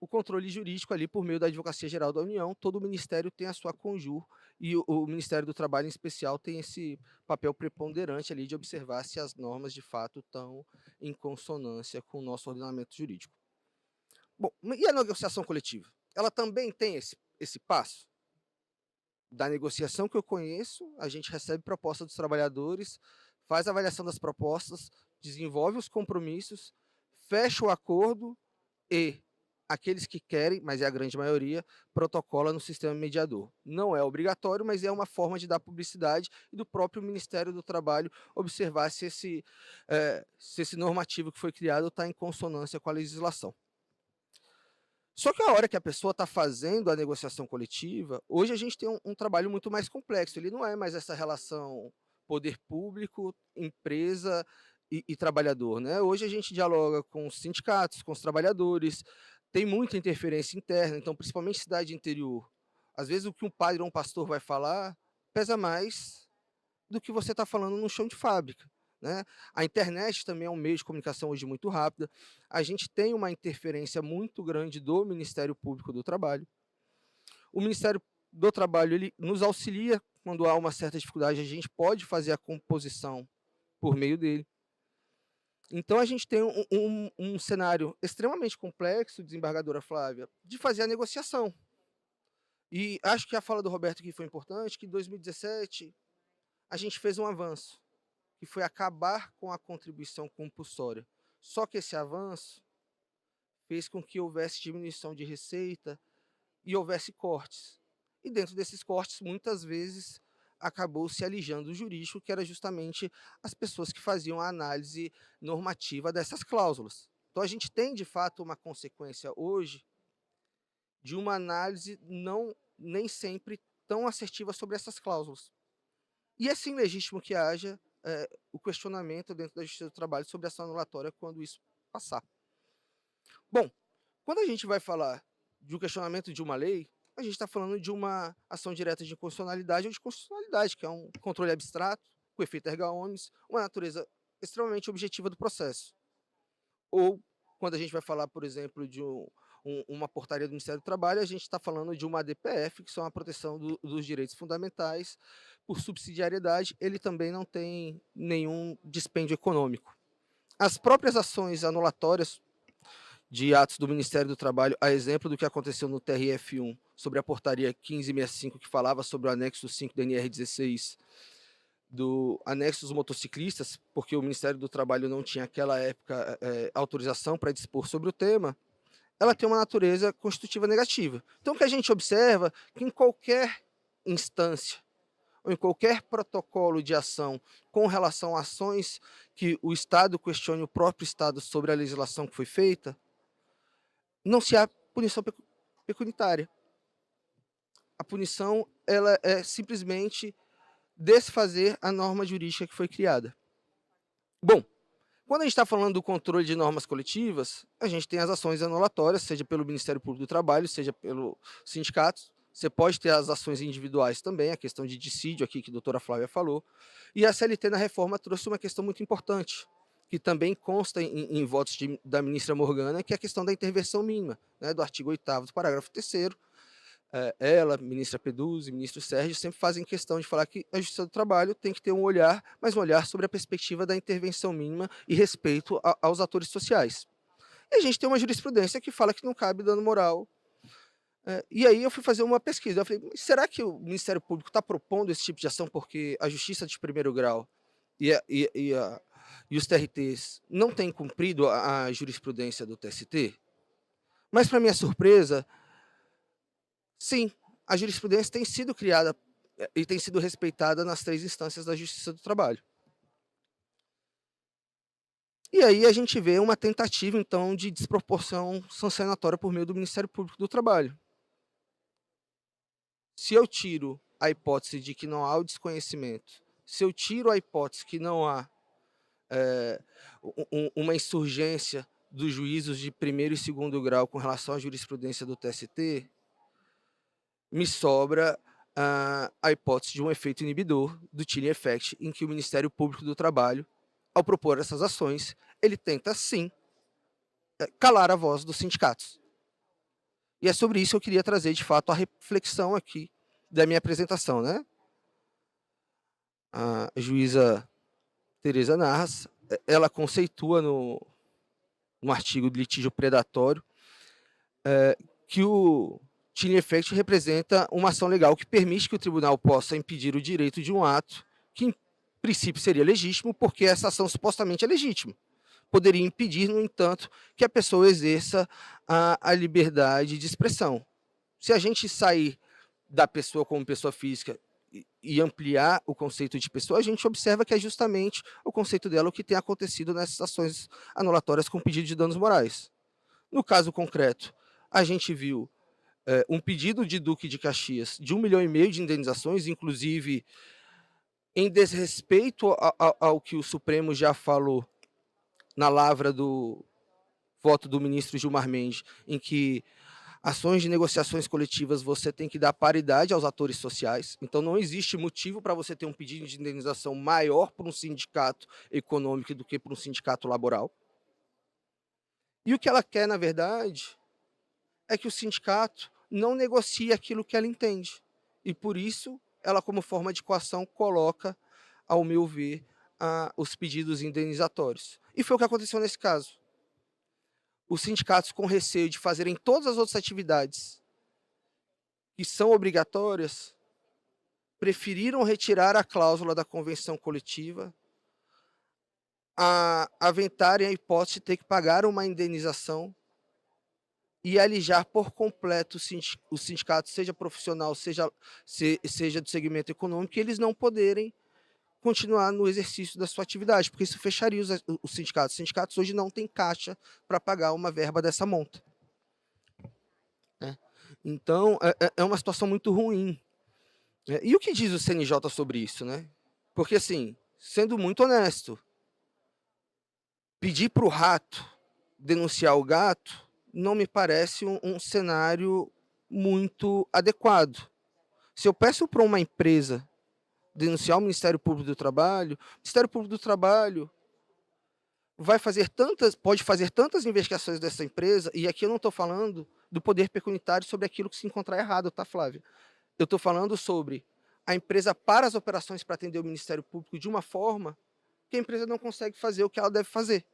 o controle jurídico ali por meio da Advocacia Geral da União. Todo ministério tem a sua conjur e o Ministério do Trabalho, em especial, tem esse papel preponderante ali de observar se as normas, de fato, estão em consonância com o nosso ordenamento jurídico. Bom, e a negociação coletiva? Ela também tem esse passo? Da negociação que eu conheço, a gente recebe proposta dos trabalhadores, faz a avaliação das propostas, desenvolve os compromissos, fecha o acordo e aqueles que querem, mas é a grande maioria, protocola no sistema mediador. Não é obrigatório, mas é uma forma de dar publicidade e do próprio Ministério do Trabalho observar se esse normativo que foi criado está em consonância com a legislação. Só que a hora que a pessoa está fazendo a negociação coletiva, hoje a gente tem um trabalho muito mais complexo. Ele não é mais essa relação poder público, empresa e trabalhador, né? Hoje a gente dialoga com os sindicatos, com os trabalhadores, tem muita interferência interna, então principalmente cidade interior. Às vezes o que um padre ou um pastor vai falar pesa mais do que você está falando no chão de fábrica, né? A internet também é um meio de comunicação hoje muito rápida. A gente tem uma interferência muito grande do Ministério Público do Trabalho. O Ministério do Trabalho ele nos auxilia quando há uma certa dificuldade, a gente pode fazer a composição por meio dele. Então a gente tem um cenário extremamente complexo, desembargadora Flávia, de fazer a negociação. E acho que a fala do Roberto aqui foi importante, que em 2017 a gente fez um avanço, que foi acabar com a contribuição compulsória. Só que esse avanço fez com que houvesse diminuição de receita e houvesse cortes. E dentro desses cortes, muitas vezes, acabou se alijando o jurídico, que era justamente as pessoas que faziam a análise normativa dessas cláusulas. Então a gente tem, de fato, uma consequência hoje de uma análise nem sempre tão assertiva sobre essas cláusulas. E é sim legítimo que haja o questionamento dentro da Justiça do Trabalho sobre ação anulatória quando isso passar. Bom, quando a gente vai falar de um questionamento de uma lei, a gente está falando de uma ação direta de inconstitucionalidade ou de constitucionalidade, que é um controle abstrato, com efeito erga omnes, uma natureza extremamente objetiva do processo. Ou, quando a gente vai falar, por exemplo, de uma portaria do Ministério do Trabalho, a gente está falando de uma ADPF, que são a proteção dos direitos fundamentais. Por subsidiariedade, ele também não tem nenhum dispêndio econômico. As próprias ações anulatórias de atos do Ministério do Trabalho, a exemplo do que aconteceu no TRF1, sobre a portaria 1565, que falava sobre o anexo 5 da NR16, do anexo dos motociclistas, porque o Ministério do Trabalho não tinha, naquela época, autorização para dispor sobre o tema, ela tem uma natureza constitutiva negativa. Então, o que a gente observa é que em qualquer instância, ou em qualquer protocolo de ação com relação a ações que o Estado questione o próprio Estado sobre a legislação que foi feita, não se há punição pecunitária. A punição ela é simplesmente desfazer a norma jurídica que foi criada. Bom, quando a gente está falando do controle de normas coletivas, a gente tem as ações anulatórias, seja pelo Ministério Público do Trabalho, seja pelos sindicatos. Você pode ter as ações individuais também, a questão de dissídio aqui que a doutora Flávia falou. E a CLT na reforma trouxe uma questão muito importante, que também consta em votos da ministra Morgana, que é a questão da intervenção mínima, né, do artigo 8º do parágrafo 3º. Ela, ministra Peduzzi, ministro Sérgio, sempre fazem questão de falar que a Justiça do Trabalho tem que ter um olhar, mas um olhar sobre a perspectiva da intervenção mínima e respeito aos atores sociais. E a gente tem uma jurisprudência que fala que não cabe dano moral. E aí eu fui fazer uma pesquisa, eu falei, será que o Ministério Público está propondo esse tipo de ação porque a Justiça de primeiro grau e os TRTs não têm cumprido a jurisprudência do TST? Mas, para minha surpresa, sim, a jurisprudência tem sido criada e tem sido respeitada nas 3 instâncias da Justiça do Trabalho. E aí a gente vê uma tentativa, então, de desproporção sancionatória por meio do Ministério Público do Trabalho. Se eu tiro a hipótese de que não há o desconhecimento, se eu tiro a hipótese que não há uma insurgência dos juízos de primeiro e segundo grau com relação à jurisprudência do TST, me sobra a hipótese de um efeito inibidor do chilling effect, em que o Ministério Público do Trabalho, ao propor essas ações, ele tenta, sim, calar a voz dos sindicatos. E é sobre isso que eu queria trazer, de fato, a reflexão aqui da minha apresentação, né? A juíza Tereza Narras, ela conceitua no artigo de litígio predatório que o chilling effect representa uma ação legal que permite que o tribunal possa impedir o direito de um ato que, em princípio, seria legítimo, porque essa ação supostamente é legítima. Poderia impedir, no entanto, que a pessoa exerça a liberdade de expressão. Se a gente sair da pessoa como pessoa física e ampliar o conceito de pessoa, a gente observa que é justamente o conceito dela o que tem acontecido nessas ações anulatórias com pedido de danos morais. No caso concreto, a gente viu um pedido de Duque de Caxias de 1,5 milhão de indenizações, inclusive em desrespeito ao que o Supremo já falou na lavra do voto do ministro Gilmar Mendes, em que ações de negociações coletivas você tem que dar paridade aos atores sociais. Então não existe motivo para você ter um pedido de indenização maior para um sindicato econômico do que para um sindicato laboral. E o que ela quer, na verdade, é que o sindicato não negocie aquilo que ela entende. E por isso, ela, como forma de coação, coloca, ao meu ver, os pedidos indenizatórios. E foi o que aconteceu nesse caso. Os sindicatos, com receio de fazerem todas as outras atividades que são obrigatórias, preferiram retirar a cláusula da convenção coletiva, aventarem a hipótese de ter que pagar uma indenização e alijar por completo o sindicato, seja profissional, seja do segmento econômico, e eles não poderem continuar no exercício da sua atividade, porque isso fecharia os sindicatos. Os sindicatos hoje não têm caixa para pagar uma verba dessa monta. Então, é uma situação muito ruim. E o que diz o CNJ sobre isso? Né? Porque, assim, sendo muito honesto, pedir para o rato denunciar o gato não me parece um cenário muito adequado. Se eu peço para uma empresa denunciar o Ministério Público do Trabalho, o Ministério Público do Trabalho pode fazer tantas investigações dessa empresa, e aqui eu não estou falando do poder pecunitário sobre aquilo que se encontrar errado, tá, Flávia? Eu estou falando sobre a empresa para as operações para atender o Ministério Público de uma forma que a empresa não consegue fazer o que ela deve fazer.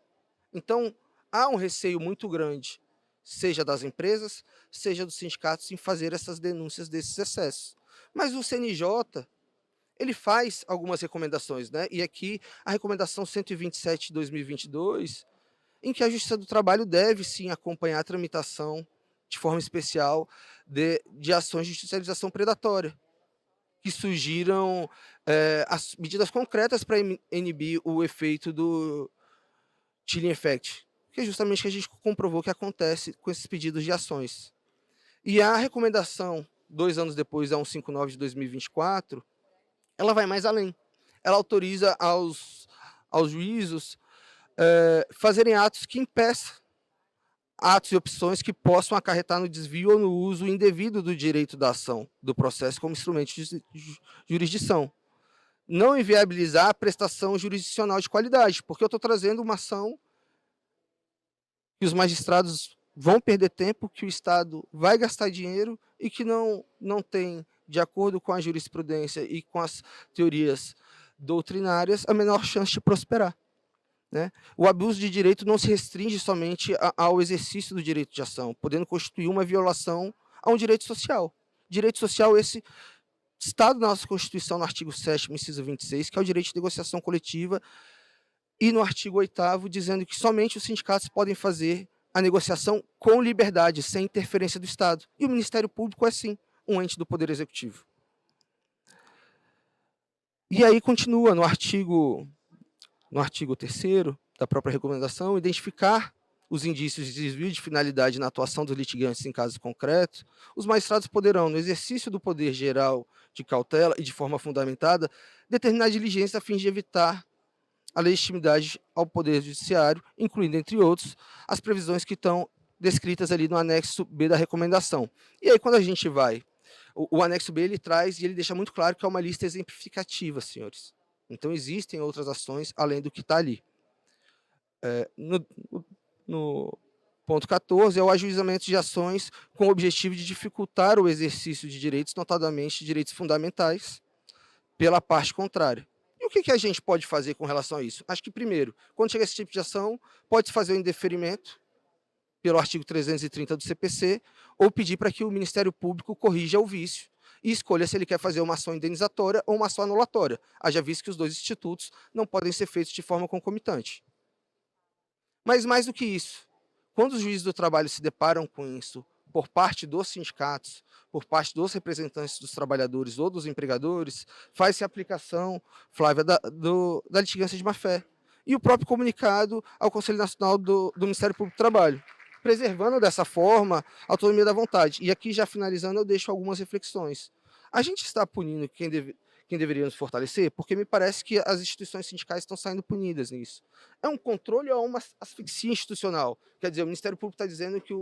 Então, há um receio muito grande, seja das empresas, seja dos sindicatos, em fazer essas denúncias desses excessos. Mas o CNJ, ele faz algumas recomendações, né? E aqui a recomendação 127 de 2022, em que a Justiça do Trabalho deve sim acompanhar a tramitação de forma especial de ações de judicialização predatória, que surgiram as medidas concretas para inibir o efeito do chilling effect, que é justamente o que a gente comprovou que acontece com esses pedidos de ações. E a recomendação, 2 anos depois, a 159 de 2024, ela vai mais além. Ela autoriza aos juízos fazerem atos que impeçam, atos e opções que possam acarretar no desvio ou no uso indevido do direito da ação, do processo como instrumento de jurisdição. Não inviabilizar a prestação jurisdicional de qualidade, porque eu estou trazendo uma ação que os magistrados vão perder tempo, que o Estado vai gastar dinheiro e que não tem, de acordo com a jurisprudência e com as teorias doutrinárias, a menor chance de prosperar, né? O abuso de direito não se restringe somente ao exercício do direito de ação, podendo constituir uma violação a um direito social. Direito social esse estado na nossa Constituição, no artigo 7º, inciso 26, que é o direito de negociação coletiva, e no artigo 8º, dizendo que somente os sindicatos podem fazer a negociação com liberdade, sem interferência do Estado. E o Ministério Público é, sim, um ente do Poder Executivo. E aí continua no artigo 3º da própria recomendação, identificar os indícios de desvio de finalidade na atuação dos litigantes em casos concretos. Os magistrados poderão, no exercício do poder geral de cautela e de forma fundamentada, determinar diligência a fim de evitar a legitimidade ao Poder Judiciário, incluindo, entre outros, as previsões que estão descritas ali no anexo B da recomendação. E aí, quando a gente vai, o anexo B ele traz e ele deixa muito claro que é uma lista exemplificativa, senhores. Então, existem outras ações além do que está ali. No ponto 14, é o ajuizamento de ações com o objetivo de dificultar o exercício de direitos, notadamente direitos fundamentais, pela parte contrária. E o que a gente pode fazer com relação a isso? Acho que, primeiro, quando chega esse tipo de ação, pode-se fazer o indeferimento pelo artigo 330 do CPC, ou pedir para que o Ministério Público corrija o vício e escolha se ele quer fazer uma ação indenizatória ou uma ação anulatória, haja visto que os dois institutos não podem ser feitos de forma concomitante. Mas mais do que isso, quando os juízes do trabalho se deparam com isso, por parte dos sindicatos, por parte dos representantes dos trabalhadores ou dos empregadores, faz-se a aplicação, Flávia, da litigância de má-fé. E o próprio comunicado ao Conselho Nacional do Ministério Público do Trabalho, preservando dessa forma a autonomia da vontade. E aqui, já finalizando, eu deixo algumas reflexões. A gente está punindo quem deveria nos fortalecer? Porque me parece que as instituições sindicais estão saindo punidas nisso. É um controle ou uma asfixia institucional? Quer dizer, o Ministério Público está dizendo que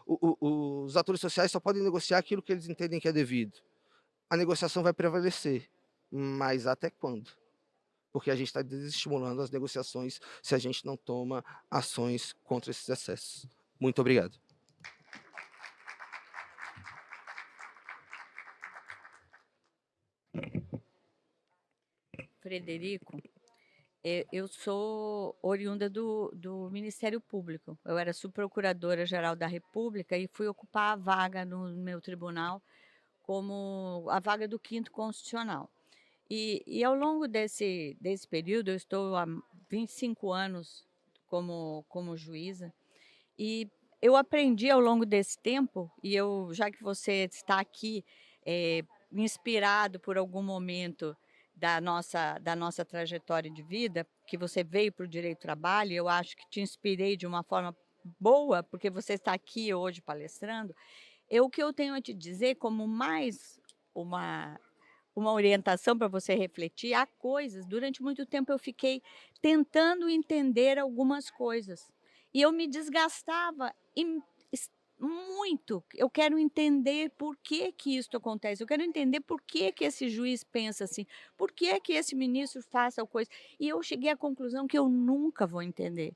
os atores sociais só podem negociar aquilo que eles entendem que é devido. A negociação vai prevalecer, mas até quando? Porque a gente está desestimulando as negociações se a gente não toma ações contra esses excessos. Muito obrigado.
Frederico, eu sou oriunda do Ministério Público. Eu era subprocuradora-geral da República e fui ocupar a vaga no meu tribunal como a vaga do 5º Constitucional. E ao longo desse período, eu estou há 25 anos como juíza, e eu aprendi ao longo desse tempo, e já que você está aqui inspirado por algum momento da nossa trajetória de vida, que você veio para o direito do trabalho, eu acho que te inspirei de uma forma boa, porque você está aqui hoje palestrando. O que eu tenho a te dizer, como mais uma orientação para você refletir, há coisas, durante muito tempo eu fiquei tentando entender algumas coisas. E eu me desgastava muito. Eu quero entender por que que isto acontece, eu quero entender por que que esse juiz pensa assim, por que que esse ministro faz tal coisa. E eu cheguei à conclusão que eu nunca vou entender.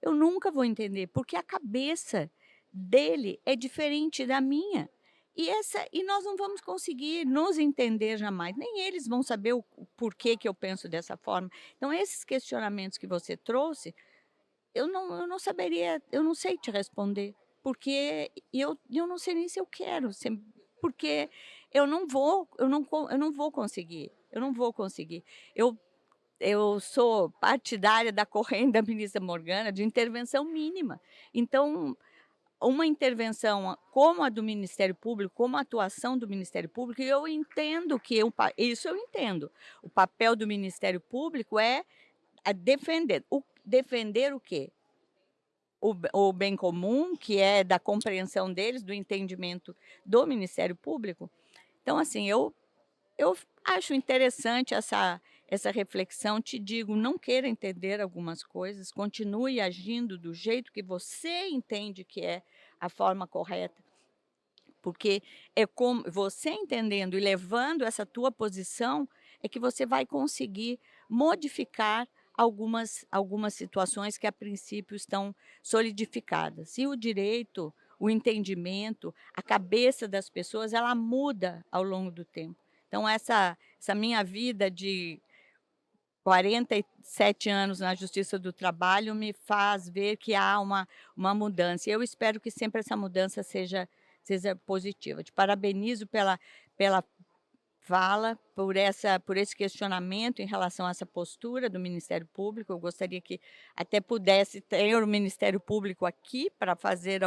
Eu nunca vou entender, porque a cabeça dele é diferente da minha. E nós não vamos conseguir nos entender jamais, nem eles vão saber o porquê que eu penso dessa forma. Então esses questionamentos que você trouxe, eu não saberia, eu não sei te responder, porque eu não sei nem se eu quero, porque eu não vou conseguir, eu não vou conseguir. Eu eu sou partidária da corrente da ministra Morgana de intervenção mínima. Então, uma intervenção como a do Ministério Público, como a atuação do Ministério Público, eu entendo que isso eu entendo. O papel do Ministério Público é defender. Defender o quê? O bem comum, que é da compreensão deles, do entendimento do Ministério Público. Então, assim, eu acho interessante essa reflexão, te digo, não queira entender algumas coisas, continue agindo do jeito que você entende que é a forma correta, porque é como você entendendo e levando essa tua posição, é que você vai conseguir modificar algumas situações que a princípio estão solidificadas. E o direito, o entendimento, a cabeça das pessoas, ela muda ao longo do tempo. Então essa minha vida de 47 anos na Justiça do Trabalho me faz ver que há uma mudança. Eu espero que sempre essa mudança seja positiva. Te parabenizo pela fala, por esse questionamento em relação a essa postura do Ministério Público. Eu gostaria que até pudesse ter o Ministério Público aqui para fazer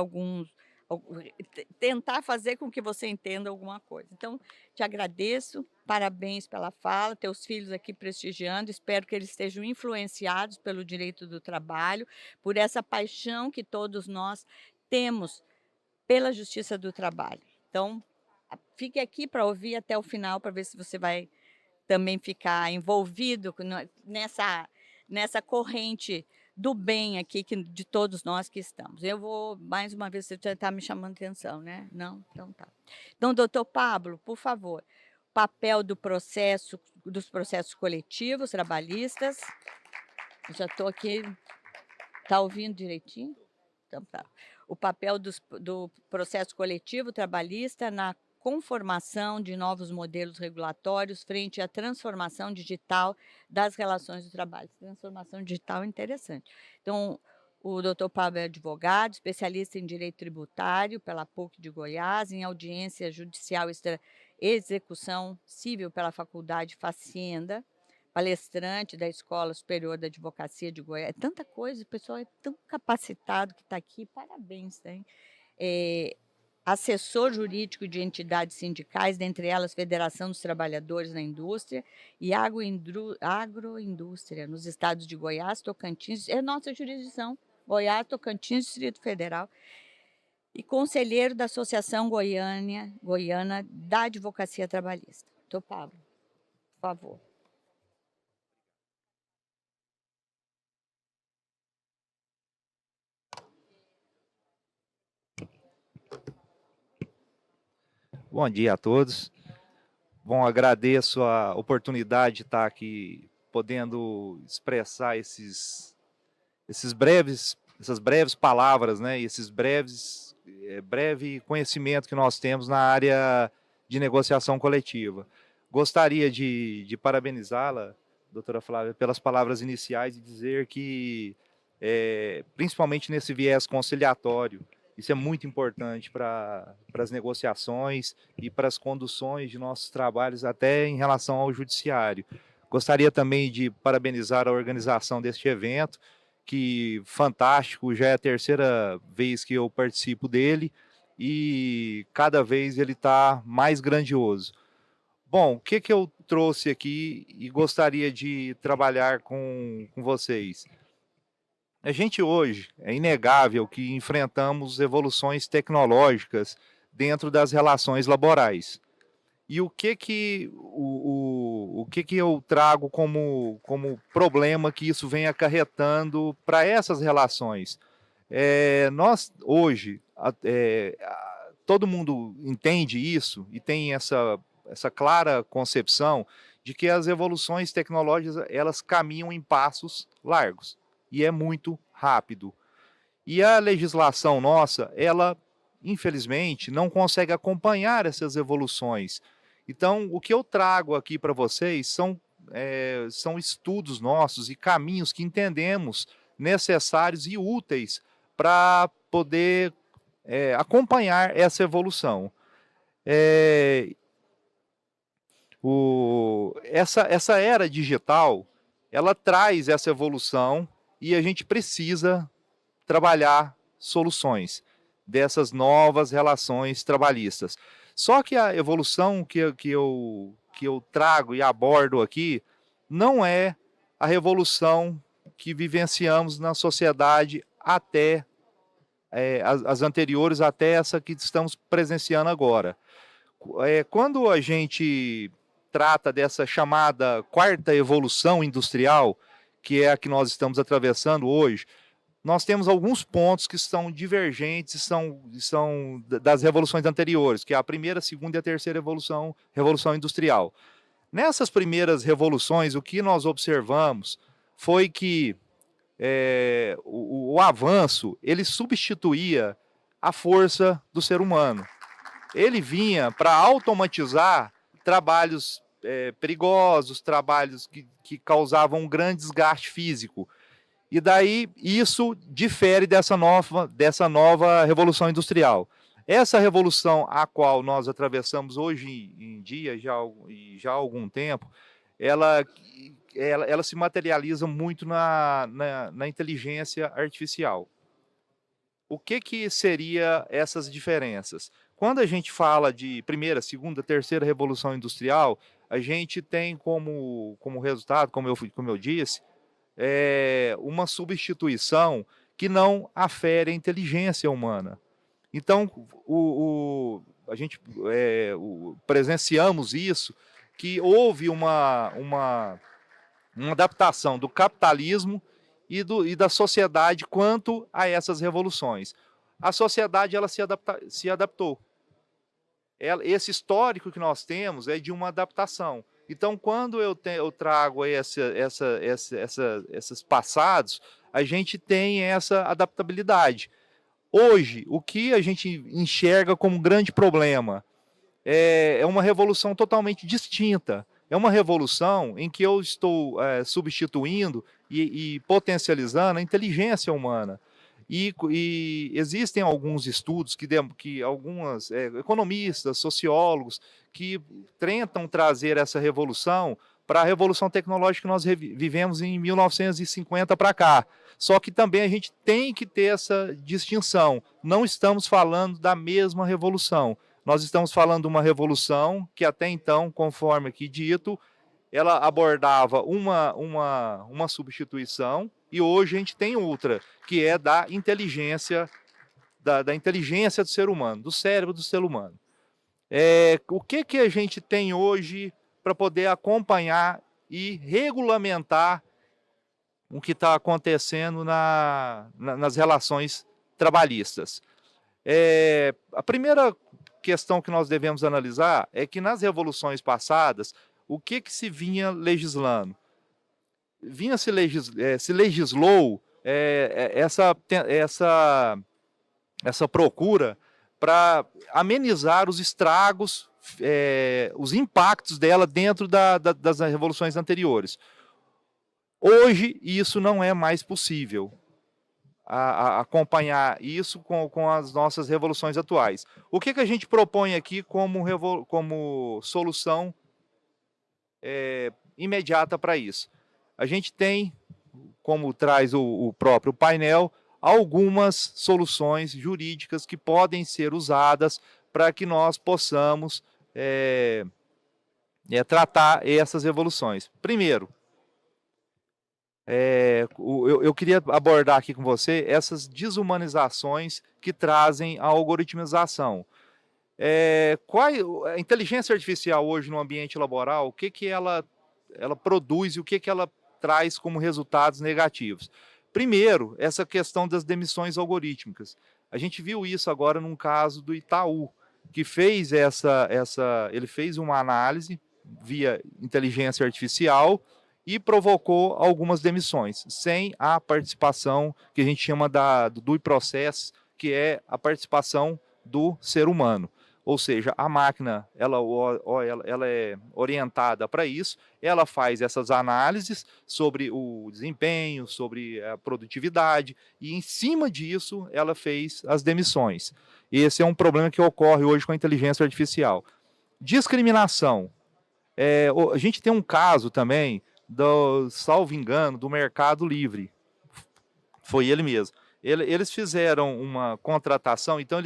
tentar fazer com que você entenda alguma coisa. Então, te agradeço, parabéns pela fala, teus filhos aqui prestigiando, espero que eles estejam influenciados pelo direito do trabalho, por essa paixão que todos nós temos pela justiça do trabalho. Então, fique aqui para ouvir até o final, para ver se você vai também ficar envolvido nessa corrente do bem aqui de todos nós que estamos. Eu vou, mais uma vez, você já está me chamando atenção, né? Não? Então tá. Então, doutor Pablo, por favor, papel dos processos coletivos trabalhistas. Eu já estou aqui, está ouvindo direitinho? Então tá. O papel do processo coletivo trabalhista na conformação de novos modelos regulatórios frente à transformação digital das relações de trabalho. Transformação digital é interessante. Então, o doutor Pablo é advogado, especialista em direito tributário pela PUC de Goiás, em audiência judicial execução civil pela Faculdade Facenda, palestrante da Escola Superior da Advocacia de Goiás. É tanta coisa, o pessoal é tão capacitado que está aqui, parabéns, hein? Assessor jurídico de entidades sindicais, dentre elas Federação dos Trabalhadores na Indústria e Agroindústria, nos estados de Goiás, Tocantins, é nossa jurisdição, Goiás, Tocantins, Distrito Federal, e conselheiro da Associação Goiana da Advocacia Trabalhista. Doutor Pablo, por favor.
Bom dia a todos. Bom, agradeço a oportunidade de estar aqui podendo expressar essas breves palavras, né, esses breve conhecimento que nós temos na área de negociação coletiva. Gostaria de parabenizá-la, doutora Flávia, pelas palavras iniciais e dizer que, principalmente nesse viés conciliatório, isso é muito importante para as negociações e para as conduções de nossos trabalhos, até em relação ao judiciário. Gostaria também de parabenizar a organização deste evento, que fantástico, já é a terceira vez que eu participo dele e cada vez ele está mais grandioso. Bom, o que eu trouxe aqui e gostaria de trabalhar com vocês? A gente hoje, é inegável que enfrentamos evoluções tecnológicas dentro das relações laborais. E o que eu trago como problema que isso vem acarretando para essas relações? Nós, hoje, todo mundo entende isso e tem essa clara concepção de que as evoluções tecnológicas, elas caminham em passos largos, e é muito rápido. E a legislação nossa, ela, infelizmente, não consegue acompanhar essas evoluções. Então, o que eu trago aqui para vocês são estudos nossos e caminhos que entendemos necessários e úteis para poder acompanhar essa evolução. Essa era digital, ela traz essa evolução e a gente precisa trabalhar soluções dessas novas relações trabalhistas. Só que a evolução que eu trago e abordo aqui não é a revolução que vivenciamos na sociedade até as anteriores, até essa que estamos presenciando agora. Quando a gente trata dessa chamada quarta evolução industrial, que é a que nós estamos atravessando hoje, nós temos alguns pontos que são divergentes e são das revoluções anteriores, que é a primeira, a segunda e a terceira revolução industrial. Nessas primeiras revoluções, o que nós observamos foi que o avanço, ele substituía a força do ser humano. Ele vinha para automatizar trabalhos perigosos, trabalhos que causavam um grande desgaste físico. E daí isso difere dessa nova revolução industrial. Essa revolução a qual nós atravessamos hoje em dia, já há algum tempo, ela se materializa muito na inteligência artificial. O que seriam essas diferenças? Quando a gente fala de primeira, segunda, terceira revolução industrial, a gente tem como resultado, como eu disse, uma substituição que não afere a inteligência humana. Então, a gente presenciamos isso, que houve uma adaptação do capitalismo e da sociedade quanto a essas revoluções. A sociedade ela se adaptou. Esse histórico que nós temos é de uma adaptação. Então, quando eu trago esses passados, a gente tem essa adaptabilidade. Hoje, o que a gente enxerga como um grande problema é uma revolução totalmente distinta. É uma revolução em que eu estou substituindo e potencializando a inteligência humana. E existem alguns estudos que alguns economistas, sociólogos, que tentam trazer essa revolução para a revolução tecnológica que nós vivemos em 1950 para cá. Só que também a gente tem que ter essa distinção. Não estamos falando da mesma revolução. Nós estamos falando de uma revolução que até então, conforme aqui dito, ela abordava uma substituição, e hoje a gente tem outra, que é da inteligência, da inteligência do ser humano, do cérebro do ser humano. O que a gente tem hoje para poder acompanhar e regulamentar o que está acontecendo nas relações trabalhistas? A primeira questão que nós devemos analisar é que nas revoluções passadas, o que se vinha legislando? Se legislou essa procura para amenizar os estragos, os impactos dela dentro das revoluções anteriores. Hoje, isso não é mais possível, acompanhar isso com as nossas revoluções atuais. O que a gente propõe aqui como solução imediata para isso? A gente tem, como traz o próprio painel, algumas soluções jurídicas que podem ser usadas para que nós possamos tratar essas evoluções. Primeiro, eu queria abordar aqui com você essas desumanizações que trazem a algoritmização. A inteligência artificial hoje no ambiente laboral, o que ela produz e o que ela traz como resultados negativos? Primeiro, essa questão das demissões algorítmicas. A gente viu isso agora num caso do Itaú, que fez ele fez uma análise via inteligência artificial e provocou algumas demissões, sem a participação que a gente chama do due process, que é a participação do ser humano. Ou seja, a máquina ela é orientada para isso, ela faz essas análises sobre o desempenho, sobre a produtividade, e em cima disso ela fez as demissões. Esse é um problema que ocorre hoje com a inteligência artificial. Discriminação. A gente tem um caso também, salvo engano, do Mercado Livre. Foi ele mesmo. Eles fizeram uma contratação, então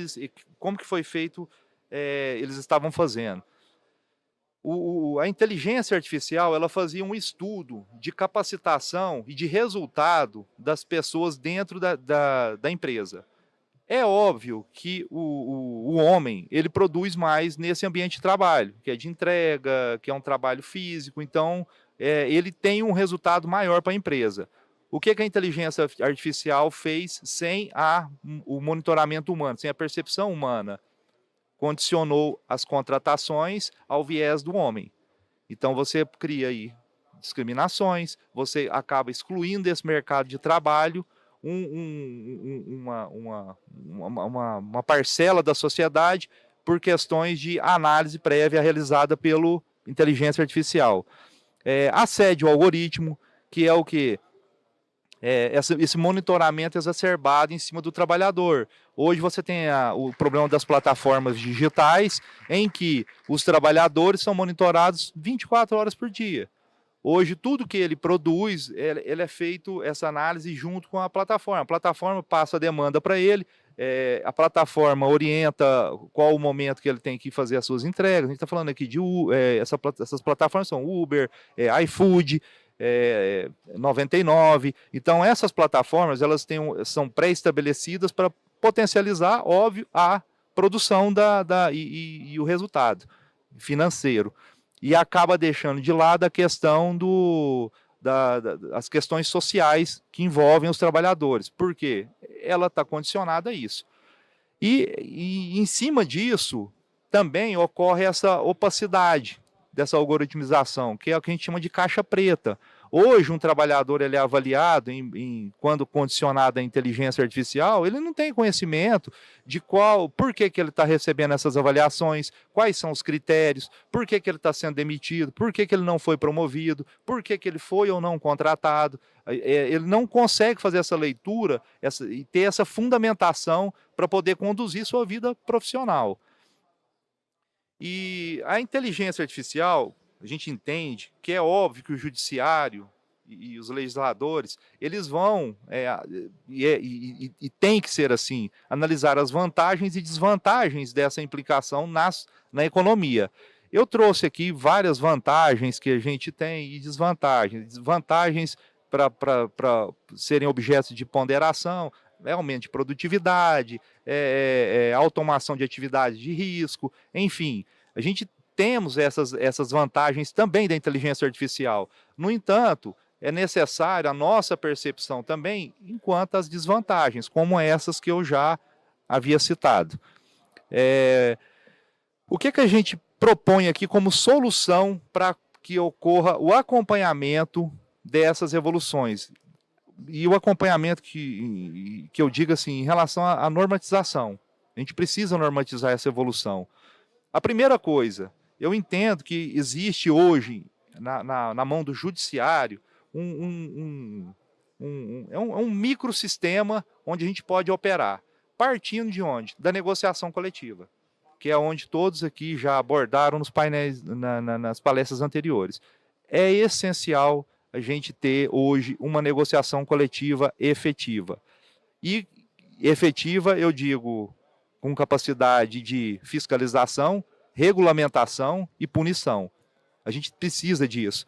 como que foi feito? Eles estavam fazendo. A inteligência artificial ela fazia um estudo de capacitação e de resultado das pessoas dentro da empresa. É óbvio que o homem ele produz mais nesse ambiente de trabalho, que é de entrega, que é um trabalho físico, então ele tem um resultado maior para a empresa. O que a inteligência artificial fez sem o monitoramento humano, sem a percepção humana? Condicionou as contratações ao viés do homem. Então você cria aí discriminações, você acaba excluindo desse mercado de trabalho uma parcela da sociedade por questões de análise prévia realizada pela inteligência artificial. Assédio ao algoritmo, que é o quê? Esse monitoramento exacerbado em cima do trabalhador. Hoje você tem o problema das plataformas digitais, em que os trabalhadores são monitorados 24 horas por dia. Hoje, tudo que ele produz, ele é feito essa análise junto com a plataforma passa a demanda para ele, a plataforma orienta qual o momento que ele tem que fazer as suas entregas. A gente está falando aqui de essas plataformas são Uber, iFood, 99. Então essas plataformas são pré-estabelecidas para potencializar, óbvio, a produção e o resultado financeiro, e acaba deixando de lado a questão as questões sociais que envolvem os trabalhadores. Por quê? Ela está condicionada a isso. E em cima disso também ocorre essa opacidade dessa algoritmização, que é o que a gente chama de caixa preta. Hoje, um trabalhador ele é avaliado, quando condicionado à inteligência artificial, ele não tem conhecimento de por que ele está recebendo essas avaliações, quais são os critérios, por que ele está sendo demitido, por que ele não foi promovido, por que ele foi ou não contratado. Ele não consegue fazer essa leitura e ter essa fundamentação para poder conduzir sua vida profissional. E a inteligência artificial, a gente entende que é óbvio que o judiciário e os legisladores, eles vão, e tem que ser assim, analisar as vantagens e desvantagens dessa implicação na economia. Eu trouxe aqui várias vantagens que a gente tem e desvantagens. Vantagens para serem objetos de ponderação, aumento de produtividade, automação de atividades de risco, enfim. A gente temos essas vantagens também da inteligência artificial. No entanto, é necessária a nossa percepção também enquanto às desvantagens, como essas que eu já havia citado. O que a gente propõe aqui como solução para que ocorra o acompanhamento dessas evoluções? E o acompanhamento que eu digo assim, em relação à normatização. A gente precisa normatizar essa evolução. A primeira coisa, eu entendo que existe hoje, na mão do judiciário, um microsistema onde a gente pode operar. Partindo de onde? Da negociação coletiva, que é onde todos aqui já abordaram nos painéis, nas palestras anteriores. É essencial a gente ter hoje uma negociação coletiva efetiva. E efetiva, eu digo, com capacidade de fiscalização, regulamentação e punição. A gente precisa disso.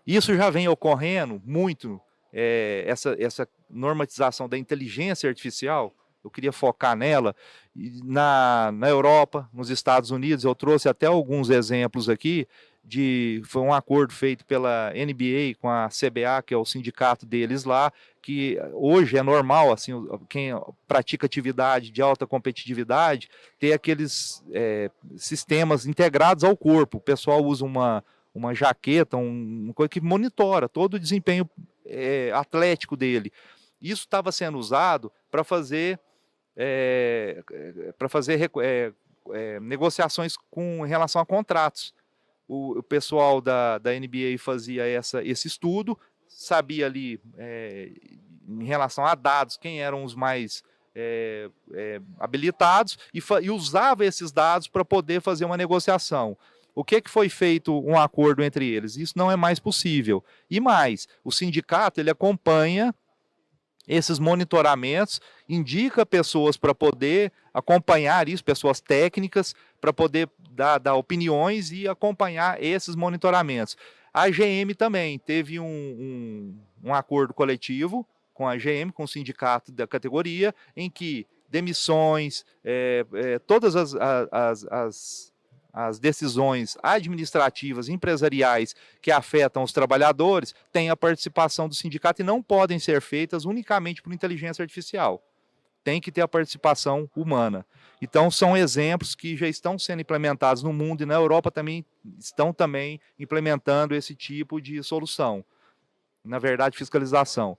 Isso já vem ocorrendo muito, essa normatização da inteligência artificial, eu queria focar nela, na Europa, nos Estados Unidos, eu trouxe até alguns exemplos aqui foi um acordo feito pela NBA com a CBA, que é o sindicato deles lá, que hoje é normal, assim, quem pratica atividade de alta competitividade, ter aqueles sistemas integrados ao corpo. O pessoal usa uma jaqueta, uma coisa que monitora todo o desempenho atlético dele. Isso estava sendo usado para fazer negociações com relação a contratos. O pessoal da NBA fazia esse estudo, sabia ali, em relação a dados, quem eram os mais habilitados, e usava esses dados para poder fazer uma negociação. O que foi feito um acordo entre eles? Isso não é mais possível. E mais, o sindicato ele acompanha esses monitoramentos, indica pessoas para poder acompanhar isso, pessoas técnicas, para poder dar opiniões e acompanhar esses monitoramentos. A GM também teve um acordo coletivo com a GM, com o sindicato da categoria, em que demissões, todas as decisões administrativas, empresariais que afetam os trabalhadores têm a participação do sindicato e não podem ser feitas unicamente por inteligência artificial. Tem que ter a participação humana. Então, são exemplos que já estão sendo implementados no mundo e na Europa também estão implementando esse tipo de solução. Na verdade, fiscalização.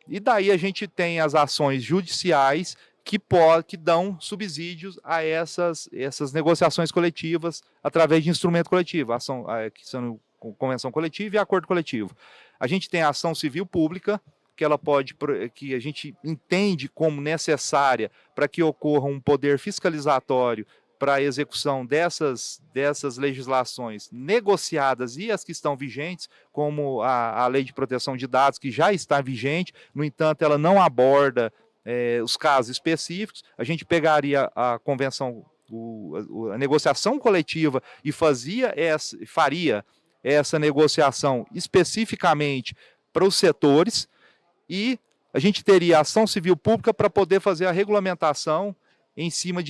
E daí a gente tem as ações judiciais que dão subsídios a essas negociações coletivas através de instrumento coletivo, que são convenção coletiva e acordo coletivo. A gente tem a ação civil pública, que a gente entende como necessária para que ocorra um poder fiscalizatório para a execução dessas legislações negociadas e as que estão vigentes, como a Lei de Proteção de Dados, que já está vigente, no entanto, ela não aborda os casos específicos. A gente pegaria a convenção, a negociação coletiva e faria essa negociação especificamente para os setores, e a gente teria a ação civil pública para poder fazer a regulamentação em cima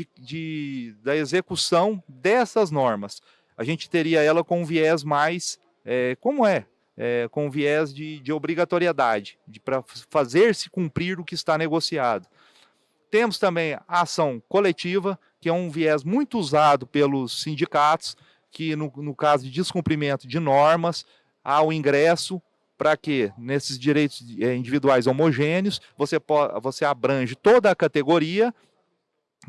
da execução dessas normas. A gente teria ela com um viés mais, com um viés de obrigatoriedade, para fazer-se cumprir o que está negociado. Temos também a ação coletiva, que é um viés muito usado pelos sindicatos, que no caso de descumprimento de normas, há o ingresso para que, nesses direitos individuais homogêneos, você abrange toda a categoria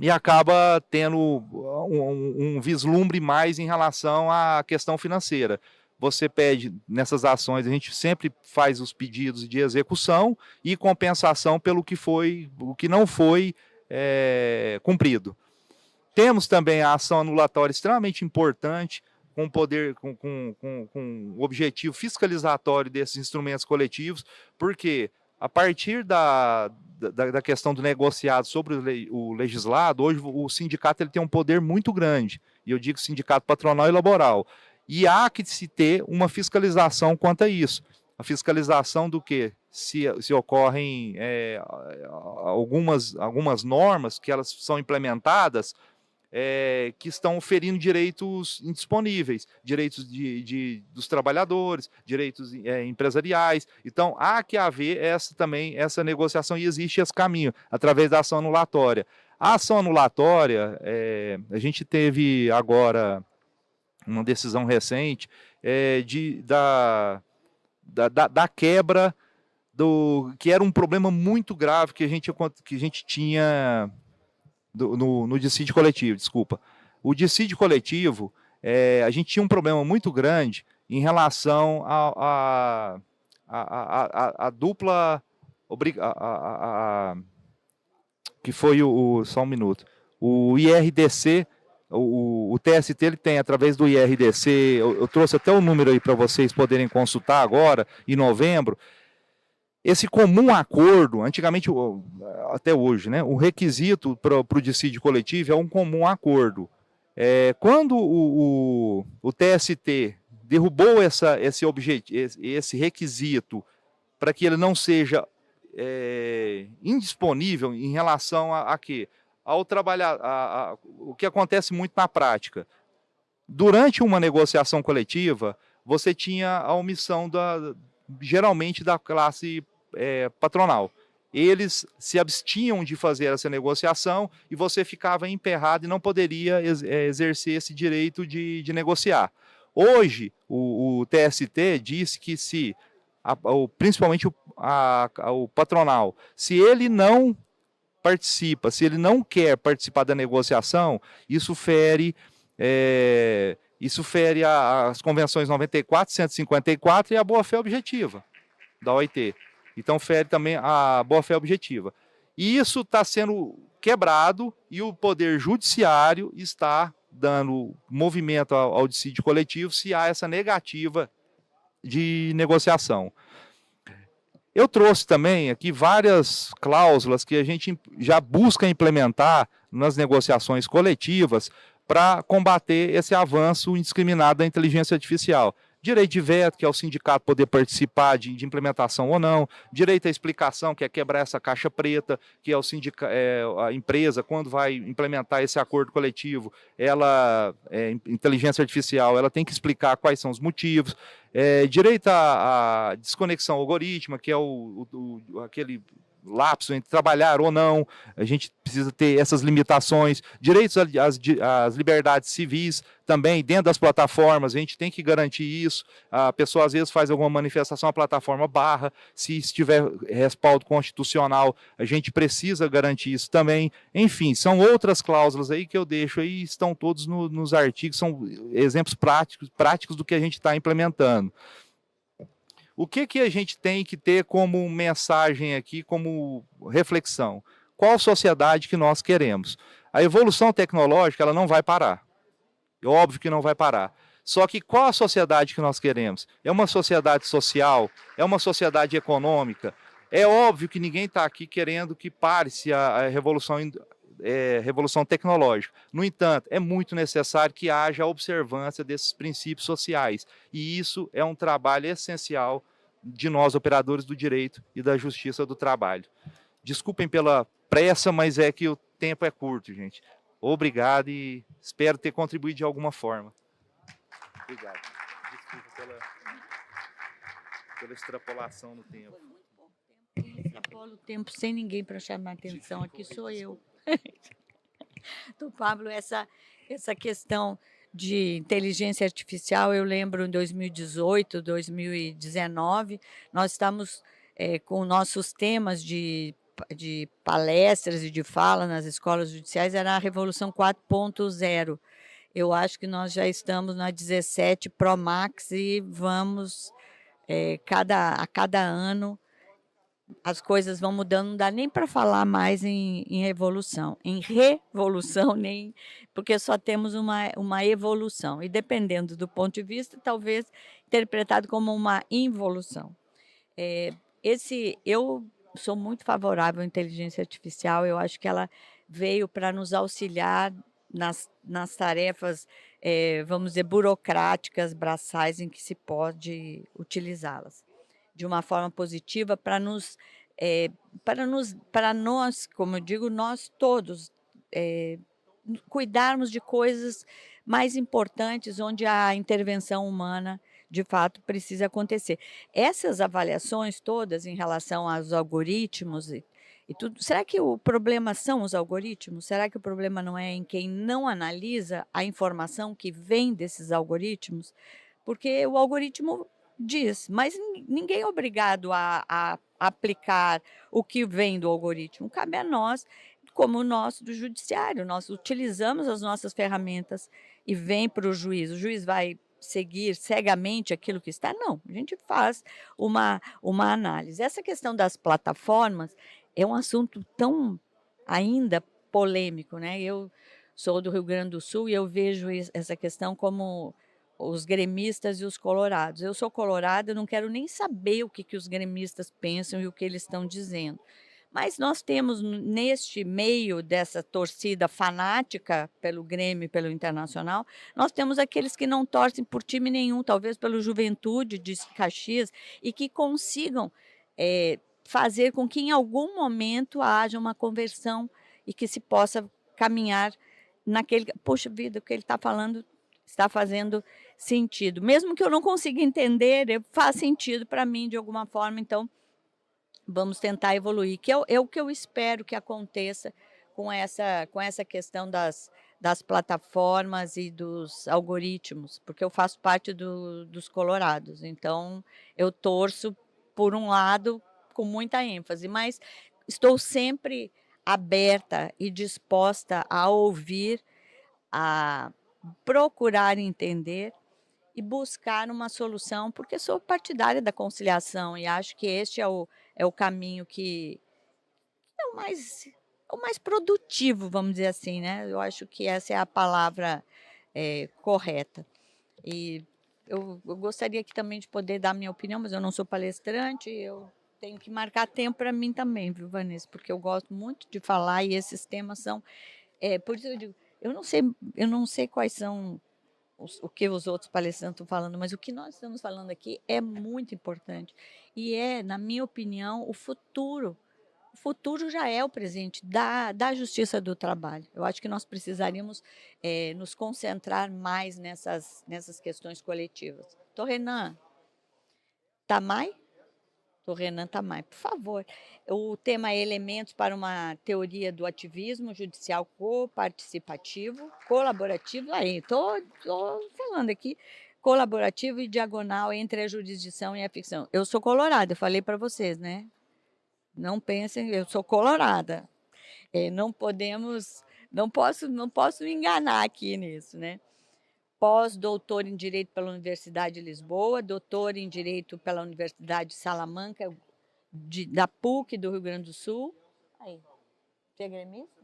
e acaba tendo um vislumbre mais em relação à questão financeira. Você pede, nessas ações, a gente sempre faz os pedidos de execução e compensação pelo que não foi cumprido. Temos também a ação anulatória extremamente importante, com o objetivo fiscalizatório desses instrumentos coletivos, porque a partir da questão do negociado sobre o legislado, hoje o sindicato ele tem um poder muito grande, e eu digo sindicato patronal e laboral, e há que se ter uma fiscalização quanto a isso. A fiscalização do que? Se ocorrem algumas normas que elas são implementadas, que estão ferindo direitos indisponíveis, direitos dos trabalhadores, direitos empresariais. Então, há que haver essa negociação, e existe esse caminho, através da ação anulatória. A ação anulatória, a gente teve agora uma decisão recente da quebra que era um problema muito grave que a gente tinha no dissídio coletivo, desculpa. O dissídio coletivo, a gente tinha um problema muito grande em relação à dupla que foi só um minuto. O IRDC, o TST, ele tem, através do IRDC, eu trouxe até o número aí para vocês poderem consultar agora, em novembro. Esse comum acordo, antigamente, até hoje, né, o requisito para o dissídio coletivo é um comum acordo. Quando o TST derrubou esse requisito para que ele não seja indisponível em relação a quê? Ao trabalhar, o que acontece muito na prática. durante uma negociação coletiva, você tinha a omissão, geralmente, da classe patronal. Eles se abstinham de fazer essa negociação e você ficava emperrado e não poderia exercer esse direito de negociar. Hoje, o TST disse que principalmente o patronal, se ele não participa, se ele não quer participar da negociação, isso fere as convenções 94, 154 e a boa-fé objetiva da OIT. Então, fere também a boa-fé objetiva. E isso está sendo quebrado e o Poder Judiciário está dando movimento ao dissídio coletivo se há essa negativa de negociação. Eu trouxe também aqui várias cláusulas que a gente já busca implementar nas negociações coletivas para combater esse avanço indiscriminado da inteligência artificial. Direito de veto, que é o sindicato poder participar de implementação ou não. Direito à explicação, que é quebrar essa caixa preta, que é a empresa, quando vai implementar esse acordo coletivo, inteligência artificial, ela tem que explicar quais são os motivos. Direito à desconexão algorítmica, que é aquele lapso entre trabalhar ou não, a gente precisa ter essas limitações, direitos às liberdades civis também dentro das plataformas, a gente tem que garantir isso. A pessoa às vezes faz alguma manifestação, a plataforma barra, se tiver respaldo constitucional, a gente precisa garantir isso também. Enfim, são outras cláusulas aí que eu deixo aí, estão todos nos artigos, são exemplos práticos do que a gente está implementando. O que a gente tem que ter como mensagem aqui, como reflexão? Qual sociedade que nós queremos? A evolução tecnológica, ela não vai parar. É óbvio que não vai parar. Só que qual a sociedade que nós queremos? É uma sociedade social? É uma sociedade econômica? É óbvio que ninguém está aqui querendo que pare-se a revolução tecnológica. No entanto, é muito necessário que haja a observância desses princípios sociais. E isso é um trabalho essencial de nós, operadores do direito e da justiça do trabalho. Desculpem pela pressa, mas é que o tempo é curto, gente. Obrigado e espero ter contribuído de alguma forma. Obrigado. Desculpa pela extrapolação no tempo.
Foi muito pouco tempo. Quem extrapola o tempo sem ninguém para chamar atenção aqui sou eu. Então, Pablo, essa questão de inteligência artificial, eu lembro em 2018, 2019, nós estamos com nossos temas de palestras e de fala nas escolas judiciais, era a Revolução 4.0. Eu acho que nós já estamos na 17 Pro Max e vamos, a cada ano, as coisas vão mudando, não dá nem para falar mais em revolução, nem, porque só temos uma evolução, e dependendo do ponto de vista, talvez interpretado como uma involução. Eu sou muito favorável à inteligência artificial, eu acho que ela veio para nos auxiliar nas tarefas, vamos dizer, burocráticas, braçais, em que se pode utilizá-las de uma forma positiva para nós, como eu digo, nós todos cuidarmos de coisas mais importantes, onde a intervenção humana, de fato, precisa acontecer. Essas avaliações todas em relação aos algoritmos e tudo, será que o problema são os algoritmos? Será que o problema não é em quem não analisa a informação que vem desses algoritmos? Porque o algoritmo diz, mas ninguém é obrigado a aplicar o que vem do algoritmo. Cabe a nós, como nós do judiciário, nós utilizamos as nossas ferramentas e vem para o juiz vai seguir cegamente aquilo que está? Não, a gente faz uma análise. Essa questão das plataformas é um assunto tão ainda polêmico, né? Eu sou do Rio Grande do Sul e eu vejo essa questão como os gremistas e os colorados. Eu sou colorada, eu não quero nem saber o que os gremistas pensam e o que eles estão dizendo. Mas nós temos, neste meio dessa torcida fanática pelo Grêmio e pelo Internacional, nós temos aqueles que não torcem por time nenhum, talvez pelo Juventude de Caxias, e que consigam fazer com que em algum momento haja uma conversão e que se possa caminhar naquele... Poxa vida, o que ele está falando está fazendo sentido. Mesmo que eu não consiga entender, faz sentido para mim de alguma forma, então vamos tentar evoluir, que é o que eu espero que aconteça com essa questão das plataformas e dos algoritmos, porque eu faço parte dos colorados, então eu torço por um lado com muita ênfase, mas estou sempre aberta e disposta a ouvir, a procurar entender e buscar uma solução, porque sou partidária da conciliação e acho que este é o caminho que é o mais produtivo, vamos dizer assim, né? Eu acho que essa é a palavra correta. E eu gostaria aqui também de poder dar minha opinião, mas eu não sou palestrante, eu tenho que marcar tempo para mim também, viu, Vanessa? Porque eu gosto muito de falar e esses temas são. Por isso eu digo, eu não sei quais são o que os outros palestrantes estão falando, mas o que nós estamos falando aqui é muito importante. E na minha opinião, o futuro. O futuro já é o presente da justiça do trabalho. Eu acho que nós precisaríamos nos concentrar mais nessas questões coletivas. Renan Tamay? Renan Tamay, por favor. O tema é elementos para uma teoria do ativismo judicial coparticipativo, colaborativo. Aí, estou falando aqui, colaborativo e diagonal entre a jurisdição e a ficção. Eu sou colorada, eu falei para vocês, né? Não pensem, eu sou colorada. Não posso me enganar aqui nisso, né? Pós-doutor em Direito pela Universidade de Lisboa, doutor em Direito pela Universidade de Salamanca, da PUC do Rio Grande do Sul. Aí, você é gremista?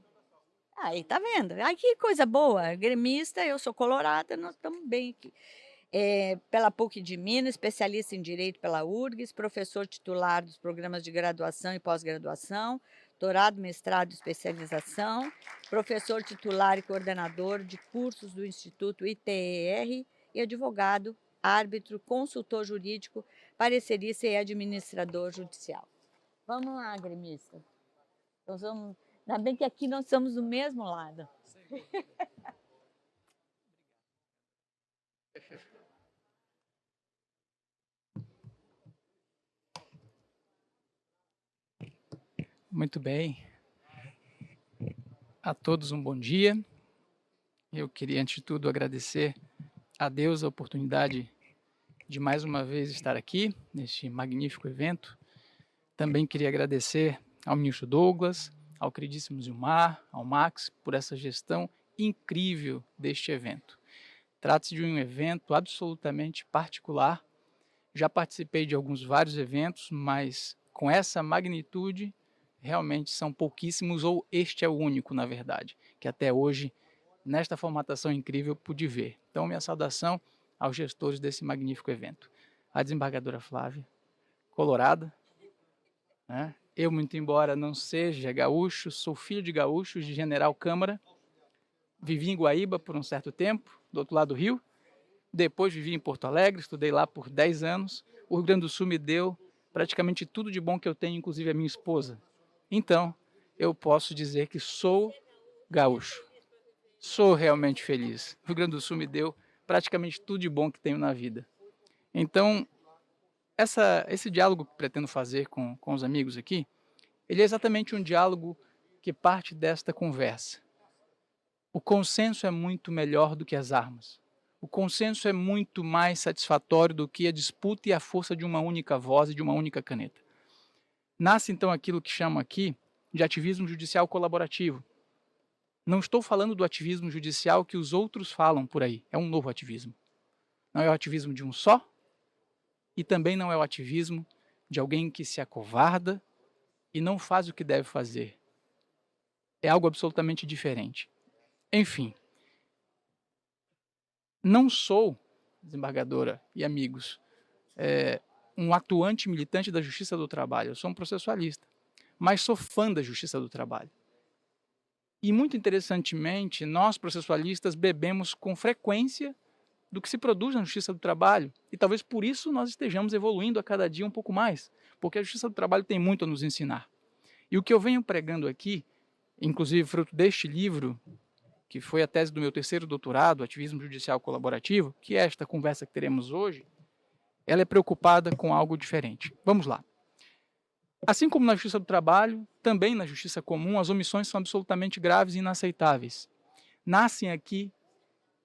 Aí, tá vendo? Ai, que coisa boa, gremista, eu sou colorada, nós estamos bem aqui. Pela PUC de Minas, especialista em Direito pela URGS, professor titular dos programas de graduação e pós-graduação, doutorado, mestrado e especialização, professor titular e coordenador de cursos do Instituto ITER e advogado, árbitro, consultor jurídico, parecerista e administrador judicial. Vamos lá, gremista. Ainda bem que aqui nós estamos do mesmo lado.
Muito bem. A todos um bom dia. Eu queria, antes de tudo, agradecer a Deus a oportunidade de mais uma vez estar aqui, neste magnífico evento. Também queria agradecer ao ministro Douglas, ao queridíssimo Zilmar, ao Max, por essa gestão incrível deste evento. Trata-se de um evento absolutamente particular. Já participei de vários eventos, mas com essa magnitude, realmente são pouquíssimos, ou este é o único, na verdade, que até hoje, nesta formatação incrível, pude ver. Então, minha saudação aos gestores desse magnífico evento. A desembargadora Flávia, colorada, né? Eu, muito embora não seja gaúcho, sou filho de gaúchos, de General Câmara, vivi em Guaíba por um certo tempo, do outro lado do rio, depois vivi em Porto Alegre, estudei lá por 10 anos, o Rio Grande do Sul me deu praticamente tudo de bom que eu tenho, inclusive a minha esposa. Então, eu posso dizer que sou gaúcho. Sou realmente feliz. O Rio Grande do Sul me deu praticamente tudo de bom que tenho na vida. Então, esse diálogo que pretendo fazer com os amigos aqui, ele é exatamente um diálogo que parte desta conversa. O consenso é muito melhor do que as armas. O consenso é muito mais satisfatório do que a disputa e a força de uma única voz e de uma única caneta. Nasce, então, aquilo que chamo aqui de ativismo judicial colaborativo. Não estou falando do ativismo judicial que os outros falam por aí. É um novo ativismo. Não é o ativismo de um só e também não é o ativismo de alguém que se acovarda e não faz o que deve fazer. É algo absolutamente diferente. Enfim, não sou, desembargadora e amigos, um atuante militante da Justiça do Trabalho. Eu sou um processualista, mas sou fã da Justiça do Trabalho. E, muito interessantemente, nós, processualistas, bebemos com frequência do que se produz na Justiça do Trabalho. E talvez por isso nós estejamos evoluindo a cada dia um pouco mais, porque a Justiça do Trabalho tem muito a nos ensinar. E o que eu venho pregando aqui, inclusive fruto deste livro, que foi a tese do meu terceiro doutorado, Ativismo Judicial Colaborativo, que é esta conversa que teremos hoje, ela é preocupada com algo diferente. Vamos lá. Assim como na Justiça do Trabalho, também na Justiça Comum, as omissões são absolutamente graves e inaceitáveis. Nascem aqui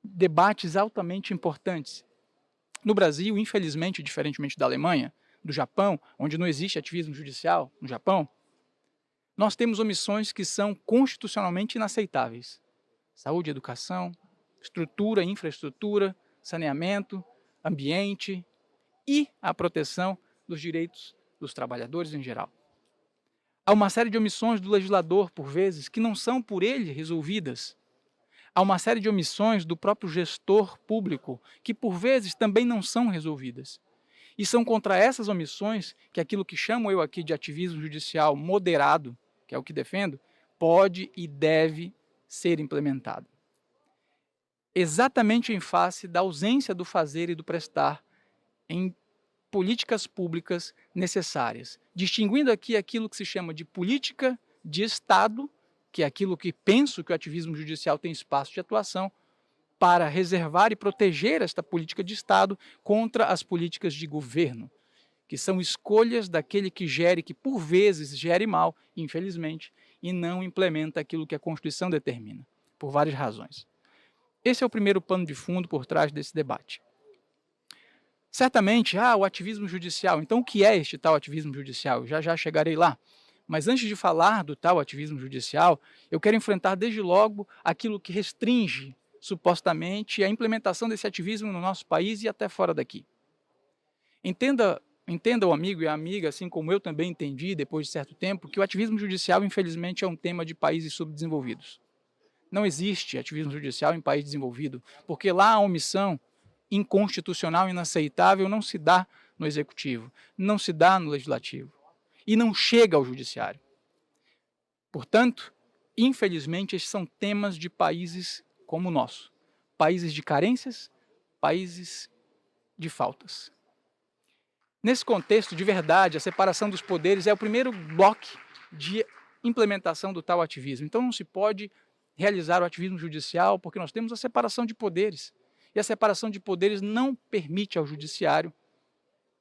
debates altamente importantes. No Brasil, infelizmente, diferentemente da Alemanha, do Japão, onde não existe ativismo judicial, no Japão, nós temos omissões que são constitucionalmente inaceitáveis. Saúde, educação, estrutura, infraestrutura, saneamento, ambiente e a proteção dos direitos dos trabalhadores em geral. Há uma série de omissões do legislador, por vezes, que não são por ele resolvidas. Há uma série de omissões do próprio gestor público, que por vezes também não são resolvidas. E são contra essas omissões que aquilo que chamo eu aqui de ativismo judicial moderado, que é o que defendo, pode e deve ser implementado. Exatamente em face da ausência do fazer e do prestar em políticas públicas necessárias, distinguindo aqui aquilo que se chama de política de Estado, que é aquilo que penso que o ativismo judicial tem espaço de atuação, para reservar e proteger esta política de Estado contra as políticas de governo, que são escolhas daquele que gere, que por vezes gere mal, infelizmente, e não implementa aquilo que a Constituição determina, por várias razões. Esse é o primeiro pano de fundo por trás desse debate. Certamente, o ativismo judicial. Então, o que é este tal ativismo judicial? Eu já chegarei lá. Mas antes de falar do tal ativismo judicial, eu quero enfrentar desde logo aquilo que restringe, supostamente, a implementação desse ativismo no nosso país e até fora daqui. Entenda o amigo e a amiga, assim como eu também entendi, depois de certo tempo, que o ativismo judicial, infelizmente, é um tema de países subdesenvolvidos. Não existe ativismo judicial em país desenvolvido, porque lá a omissão inconstitucional, inaceitável, não se dá no executivo, não se dá no legislativo e não chega ao judiciário. Portanto, infelizmente, esses são temas de países como o nosso, países de carências, países de faltas. Nesse contexto, de verdade, a separação dos poderes é o primeiro bloco de implementação do tal ativismo. Então não se pode realizar o ativismo judicial porque nós temos a separação de poderes. E a separação de poderes não permite ao judiciário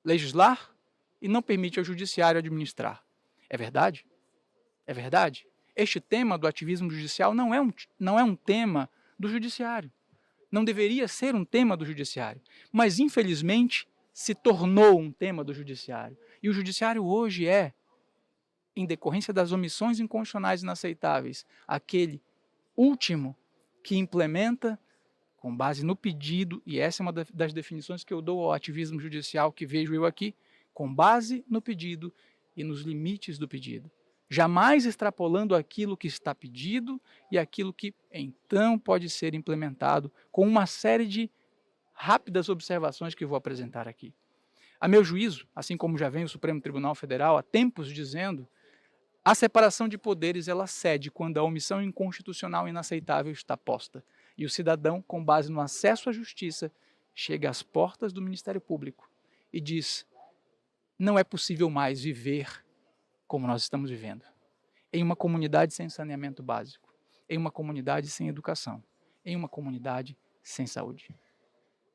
legislar e não permite ao judiciário administrar. É verdade? É verdade? Este tema do ativismo judicial não é um tema do judiciário. Não deveria ser um tema do judiciário. Mas, infelizmente, se tornou um tema do judiciário. E o judiciário hoje é, em decorrência das omissões inconstitucionais inaceitáveis, aquele último que implementa com base no pedido, e essa é uma das definições que eu dou ao ativismo judicial que vejo eu aqui, com base no pedido e nos limites do pedido. Jamais extrapolando aquilo que está pedido e aquilo que então pode ser implementado com uma série de rápidas observações que eu vou apresentar aqui. A meu juízo, assim como já vem o Supremo Tribunal Federal há tempos dizendo, a separação de poderes ela cede quando a omissão inconstitucional inaceitável está posta e o cidadão, com base no acesso à justiça, chega às portas do Ministério Público e diz: não é possível mais viver como nós estamos vivendo, em uma comunidade sem saneamento básico, em uma comunidade sem educação, em uma comunidade sem saúde.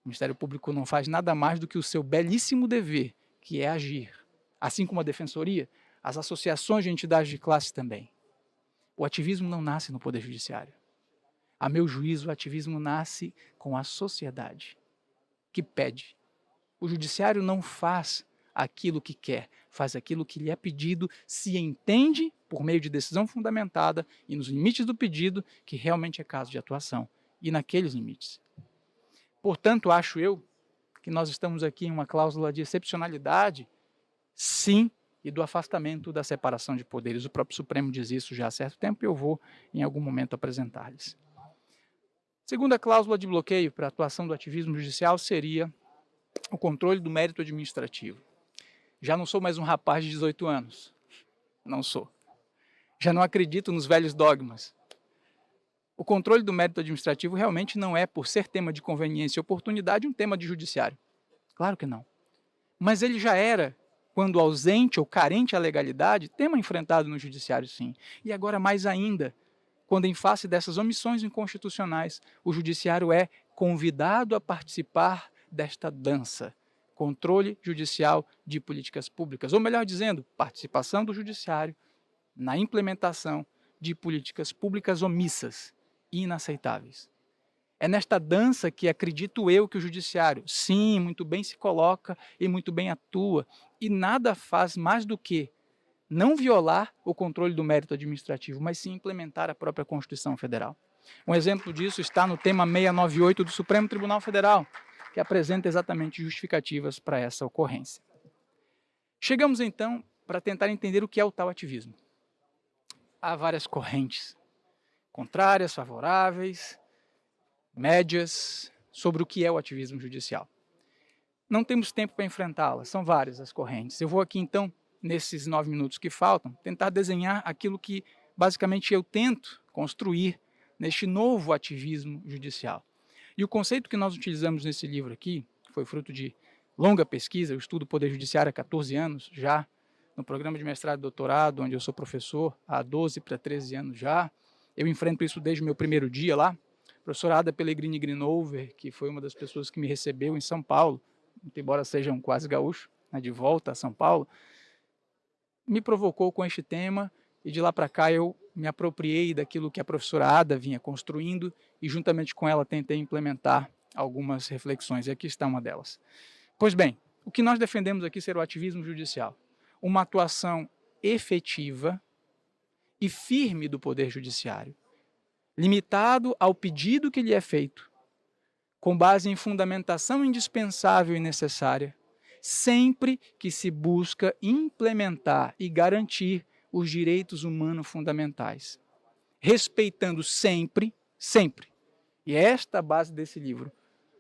O Ministério Público não faz nada mais do que o seu belíssimo dever, que é agir, assim como a Defensoria, as associações de entidades de classe também. O ativismo não nasce no Poder Judiciário. A meu juízo, o ativismo nasce com a sociedade, que pede. O Judiciário não faz aquilo que quer, faz aquilo que lhe é pedido, se entende, por meio de decisão fundamentada e nos limites do pedido, que realmente é caso de atuação, e naqueles limites. Portanto, acho eu que nós estamos aqui em uma cláusula de excepcionalidade, sim, e do afastamento da separação de poderes. O próprio Supremo diz isso já há certo tempo e eu vou, em algum momento, apresentar-lhes. Segunda cláusula de bloqueio para a atuação do ativismo judicial seria o controle do mérito administrativo. Já não sou mais um rapaz de 18 anos. Não sou. Já não acredito nos velhos dogmas. O controle do mérito administrativo realmente não é, por ser tema de conveniência e oportunidade, um tema de judiciário. Claro que não. Mas ele já era, quando ausente ou carente à legalidade, tema enfrentado no judiciário, sim. E agora mais ainda, quando, em face dessas omissões inconstitucionais, o judiciário é convidado a participar desta dança, controle judicial de políticas públicas, ou melhor dizendo, participação do judiciário na implementação de políticas públicas omissas e inaceitáveis. É nesta dança que acredito eu que o judiciário, sim, muito bem se coloca e muito bem atua, e nada faz mais do que não violar o controle do mérito administrativo, mas sim implementar a própria Constituição Federal. Um exemplo disso está no tema 698 do Supremo Tribunal Federal, que apresenta exatamente justificativas para essa ocorrência. Chegamos então para tentar entender o que é o tal ativismo. Há várias correntes, contrárias, favoráveis, médias, sobre o que é o ativismo judicial. Não temos tempo para enfrentá-las, são várias as correntes. Eu vou aqui então, nesses 9 minutos que faltam, tentar desenhar aquilo que basicamente eu tento construir neste novo ativismo judicial. E o conceito que nós utilizamos nesse livro aqui, foi fruto de longa pesquisa, eu estudo Poder Judiciário há 14 anos já, no programa de mestrado e doutorado, onde eu sou professor há 12 para 13 anos já. Eu enfrento isso desde o meu primeiro dia lá. A professora Ada Pellegrini Grinover, que foi uma das pessoas que me recebeu em São Paulo, embora seja um quase gaúcho, né, de volta a São Paulo, me provocou com este tema e de lá para cá eu me apropriei daquilo que a professora Ada vinha construindo e juntamente com ela tentei implementar algumas reflexões, e aqui está uma delas. Pois bem, o que nós defendemos aqui ser o ativismo judicial, uma atuação efetiva e firme do Poder Judiciário, limitado ao pedido que lhe é feito, com base em fundamentação indispensável e necessária, sempre que se busca implementar e garantir os direitos humanos fundamentais, respeitando sempre, e é esta a base desse livro,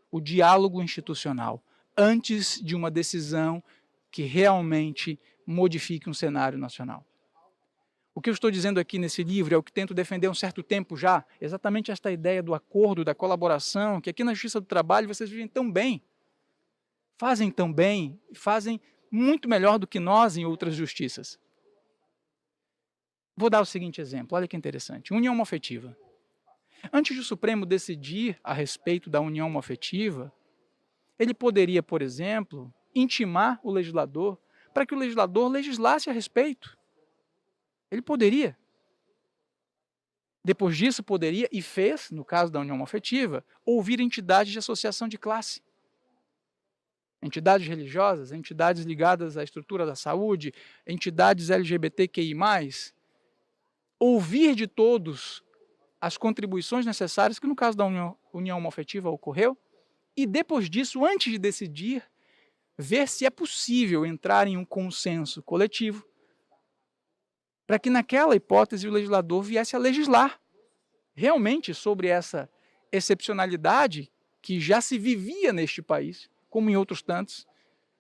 o diálogo institucional, antes de uma decisão que realmente modifique um cenário nacional. O que eu estou dizendo aqui nesse livro é o que tento defender há um certo tempo já, exatamente esta ideia do acordo, da colaboração, que aqui na Justiça do Trabalho vocês vivem tão bem, fazem muito melhor do que nós em outras justiças. Vou dar o seguinte exemplo, olha que interessante, união homoafetiva. Antes do Supremo decidir a respeito da união homoafetiva, ele poderia, por exemplo, intimar o legislador para que o legislador legislasse a respeito. Ele poderia. Depois disso, poderia, e fez, no caso da união homoafetiva, ouvir entidades de associação de classe. Entidades religiosas, entidades ligadas à estrutura da saúde, entidades LGBTQI+, ouvir de todos as contribuições necessárias, que no caso da união homoafetiva ocorreu, e depois disso, antes de decidir, ver se é possível entrar em um consenso coletivo para que naquela hipótese o legislador viesse a legislar realmente sobre essa excepcionalidade que já se vivia neste país, como em outros tantos,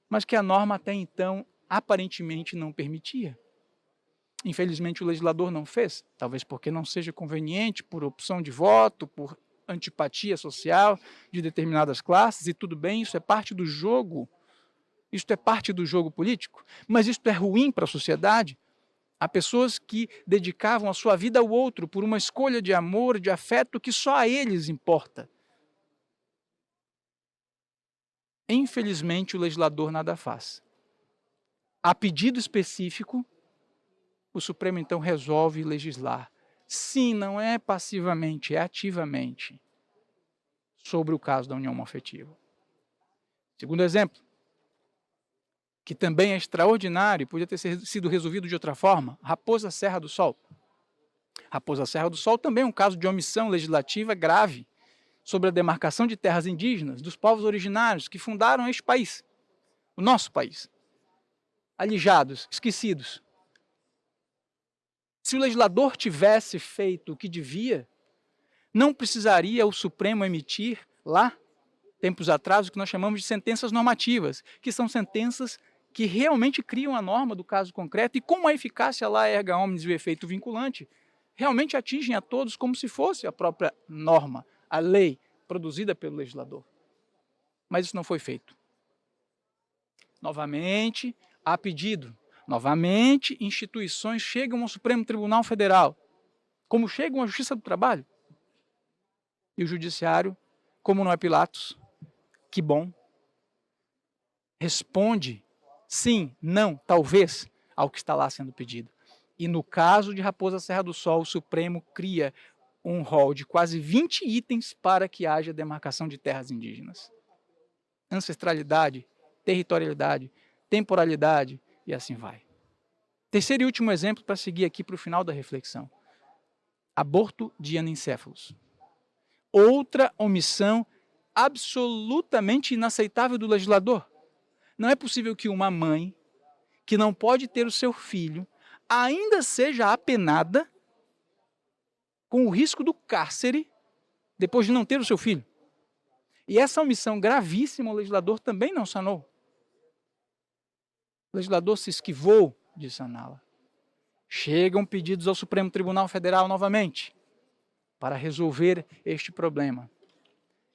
mas que a norma até então aparentemente não permitia. Infelizmente o legislador não fez, talvez porque não seja conveniente, por opção de voto, por antipatia social de determinadas classes, e tudo bem, isso é parte do jogo, isso é parte do jogo político, mas isso é ruim para a sociedade. Há pessoas que dedicavam a sua vida ao outro por uma escolha de amor, de afeto que só a eles importa. Infelizmente, o legislador nada faz. A pedido específico, o Supremo então resolve legislar. Sim, não é passivamente, é ativamente, sobre o caso da união homoafetiva. Segundo exemplo, que também é extraordinário e podia ter sido resolvido de outra forma, Raposa Serra do Sol. Raposa Serra do Sol também é um caso de omissão legislativa grave sobre a demarcação de terras indígenas dos povos originários que fundaram este país, o nosso país. Alijados, esquecidos. Se o legislador tivesse feito o que devia, não precisaria o Supremo emitir lá, tempos atrás, o que nós chamamos de sentenças normativas, que são sentenças que realmente criam a norma do caso concreto e com a eficácia lá erga omnes e o efeito vinculante, realmente atingem a todos como se fosse a própria norma, a lei produzida pelo legislador. Mas isso não foi feito. Novamente, há pedido. Novamente, instituições chegam ao Supremo Tribunal Federal Como chegam à Justiça do Trabalho. E o Judiciário, como não é Pilatos, que bom, responde sim, não, talvez, ao que está lá sendo pedido. E no caso de Raposa Serra do Sol, o Supremo cria um rol de quase 20 itens para que haja demarcação de terras indígenas. Ancestralidade, territorialidade, temporalidade e assim vai. Terceiro e último exemplo para seguir aqui para o final da reflexão. Aborto de anencéfalos. Outra omissão absolutamente inaceitável do legislador. Não é possível que uma mãe que não pode ter o seu filho ainda seja apenada com o risco do cárcere depois de não ter o seu filho. E essa omissão gravíssima o legislador também não sanou. O legislador se esquivou de saná-la. Chegam pedidos ao Supremo Tribunal Federal novamente para resolver este problema.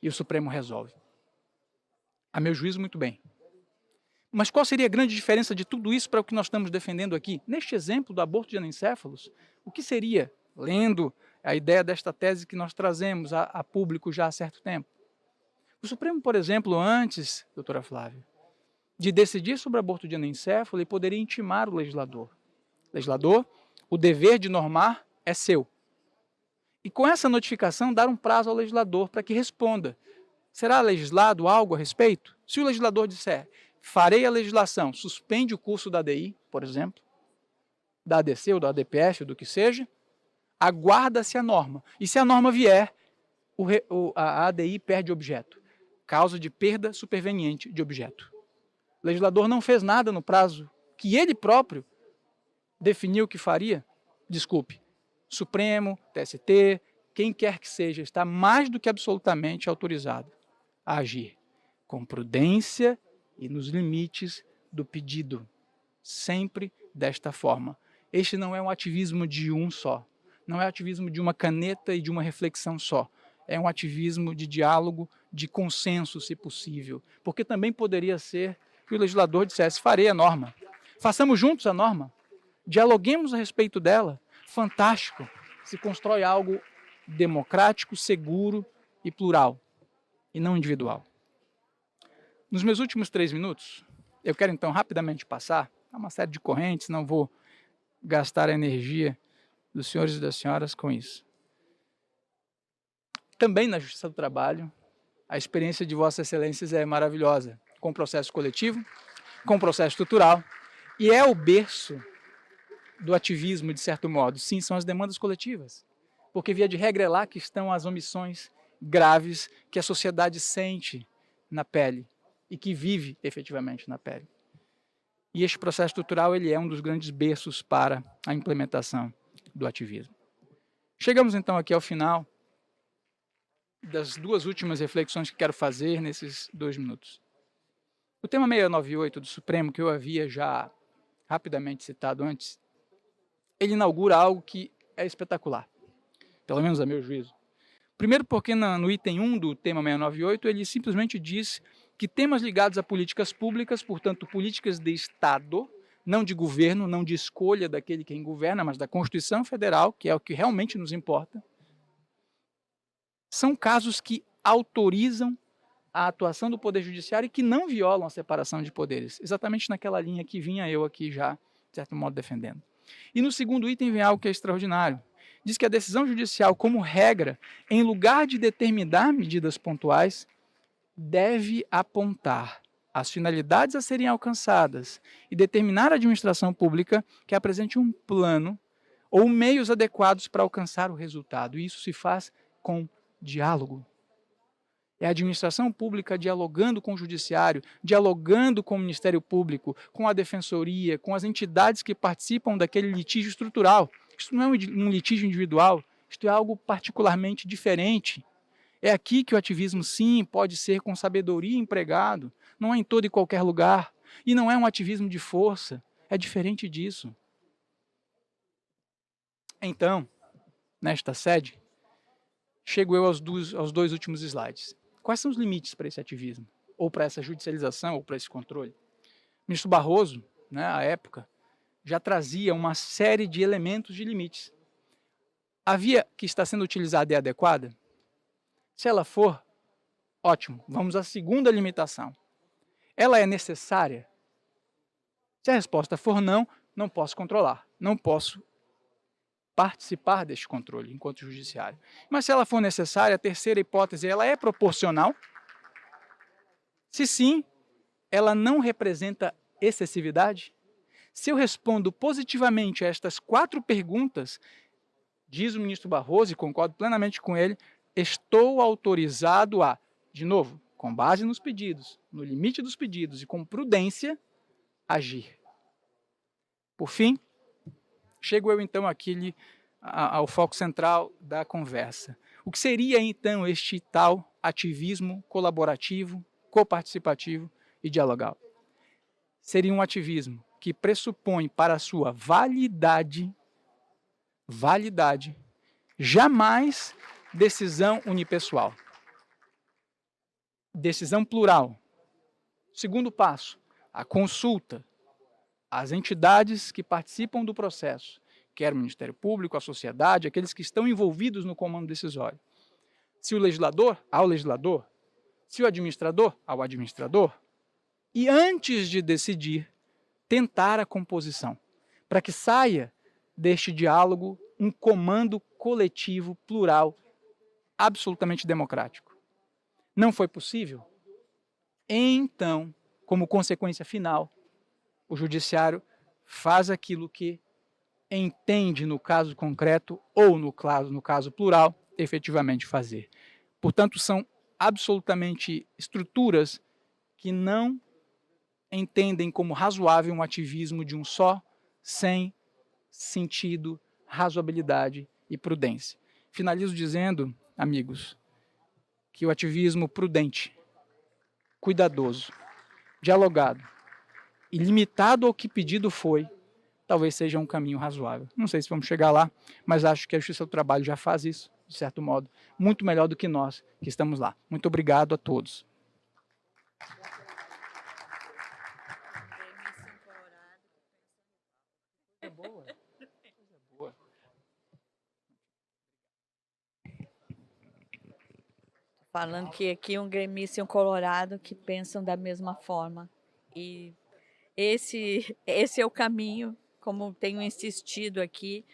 E o Supremo resolve. A meu juízo, muito bem. Mas qual seria a grande diferença de tudo isso para o que nós estamos defendendo aqui? Neste exemplo do aborto de anencéfalos, o que seria, lendo a ideia desta tese que nós trazemos a público já há certo tempo? O Supremo, por exemplo, antes, doutora Flávia, de decidir sobre o aborto de anencéfalo, ele poderia intimar o legislador. Legislador, o dever de normar é seu. E com essa notificação, dar um prazo ao legislador para que responda. Será legislado algo a respeito? Se o legislador disser, farei a legislação, suspende o curso da ADI, por exemplo, da ADC ou da ADPF, ou do que seja, aguarda-se a norma. E se a norma vier, a ADI perde objeto. Causa de perda superveniente de objeto. O legislador não fez nada no prazo que ele próprio definiu que faria. Desculpe, Supremo, TST, quem quer que seja, está mais do que absolutamente autorizado a agir com prudência e nos limites do pedido. Sempre desta forma. Este não é um ativismo de um só. Não é ativismo de uma caneta e de uma reflexão só. É um ativismo de diálogo, de consenso, se possível. Porque também poderia ser que o legislador dissesse, farei a norma. Façamos juntos a norma. Dialoguemos a respeito dela. Fantástico. Se constrói algo democrático, seguro e plural. E não individual. Nos meus últimos 3 minutos, eu quero então rapidamente passar a uma série de correntes, não vou gastar a energia dos senhores e das senhoras com isso. Também na Justiça do Trabalho, a experiência de Vossas Excelências é maravilhosa, com processo coletivo, com processo estrutural, e é o berço do ativismo, de certo modo. Sim, são as demandas coletivas, porque via de regra é lá que estão as omissões graves que a sociedade sente na pele e que vive efetivamente na pele. E este processo estrutural ele é um dos grandes berços para a implementação do ativismo. Chegamos então aqui ao final das 2 últimas reflexões que quero fazer nesses 2 minutos. O tema 698 do Supremo, que eu havia já rapidamente citado antes, ele inaugura algo que é espetacular, pelo menos a meu juízo. Primeiro porque no item 1 do tema 698, ele simplesmente diz que temas ligados a políticas públicas, portanto políticas de Estado, não de governo, não de escolha daquele quem governa, mas da Constituição Federal, que é o que realmente nos importa, são casos que autorizam a atuação do Poder Judiciário e que não violam a separação de poderes. Exatamente naquela linha que vinha eu aqui já, de certo modo, defendendo. E no segundo item vem algo que é extraordinário. Diz que a decisão judicial, como regra, em lugar de determinar medidas pontuais, deve apontar as finalidades a serem alcançadas e determinar à administração pública que apresente um plano ou meios adequados para alcançar o resultado. E isso se faz com diálogo. É a administração pública dialogando com o judiciário, dialogando com o Ministério Público, com a Defensoria, com as entidades que participam daquele litígio estrutural. Isto não é um litígio individual, isto é algo particularmente diferente. É aqui que o ativismo, sim, pode ser com sabedoria empregado, não é em todo e qualquer lugar. E não é um ativismo de força, é diferente disso. Então, nesta sede, chego eu aos 2 últimos slides. Quais são os limites para esse ativismo? Ou para essa judicialização, ou para esse controle? O ministro Barroso, à época, já trazia uma série de elementos de limites. A via que está sendo utilizada é adequada? Se ela for, ótimo. Vamos à segunda limitação. Ela é necessária? Se a resposta for não, não posso controlar. Não posso participar deste controle enquanto judiciário. Mas se ela for necessária, a terceira hipótese, ela é proporcional? Se sim, ela não representa excessividade? Se eu respondo positivamente a estas 4 perguntas, diz o ministro Barroso, e concordo plenamente com ele, estou autorizado a, de novo, com base nos pedidos, no limite dos pedidos e com prudência, agir. Por fim, chego eu então aqui ao foco central da conversa. O que seria então este tal ativismo colaborativo, coparticipativo e dialogal? Seria um ativismo que pressupõe para a sua validade, jamais decisão unipessoal. Decisão plural. Segundo passo, a consulta às entidades que participam do processo, quer o Ministério Público, a sociedade, aqueles que estão envolvidos no comando decisório. Se o legislador, ao legislador. Se o administrador, ao administrador. E antes de decidir, tentar a composição, para que saia deste diálogo um comando coletivo, plural, absolutamente democrático. Não foi possível? Então, como consequência final, o judiciário faz aquilo que entende no caso concreto ou no caso plural, efetivamente fazer. Portanto, são absolutamente estruturas que não entendem como razoável um ativismo de um só, sem sentido, razoabilidade e prudência. Finalizo dizendo, amigos, que o ativismo prudente, cuidadoso, dialogado e limitado ao que pedido foi, talvez seja um caminho razoável. Não sei se vamos chegar lá, mas acho que a Justiça do Trabalho já faz isso, de certo modo, muito melhor do que nós que estamos lá. Muito obrigado a todos.
Falando que aqui um gremista e um colorado que pensam da mesma forma. E esse é o caminho, como tenho insistido aqui,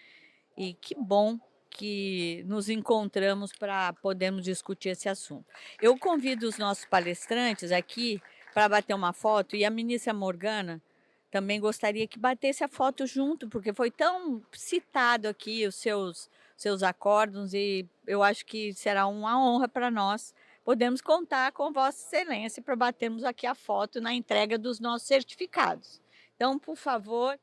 e que bom que nos encontramos para podermos discutir esse assunto. Eu convido os nossos palestrantes aqui para bater uma foto, e a ministra Morgana também gostaria que batesse a foto junto, porque foi tão citado aqui os seus acórdons, e eu acho que será uma honra para nós podemos contar com Vossa Excelência para batermos aqui a foto na entrega dos nossos certificados. Então, por favor,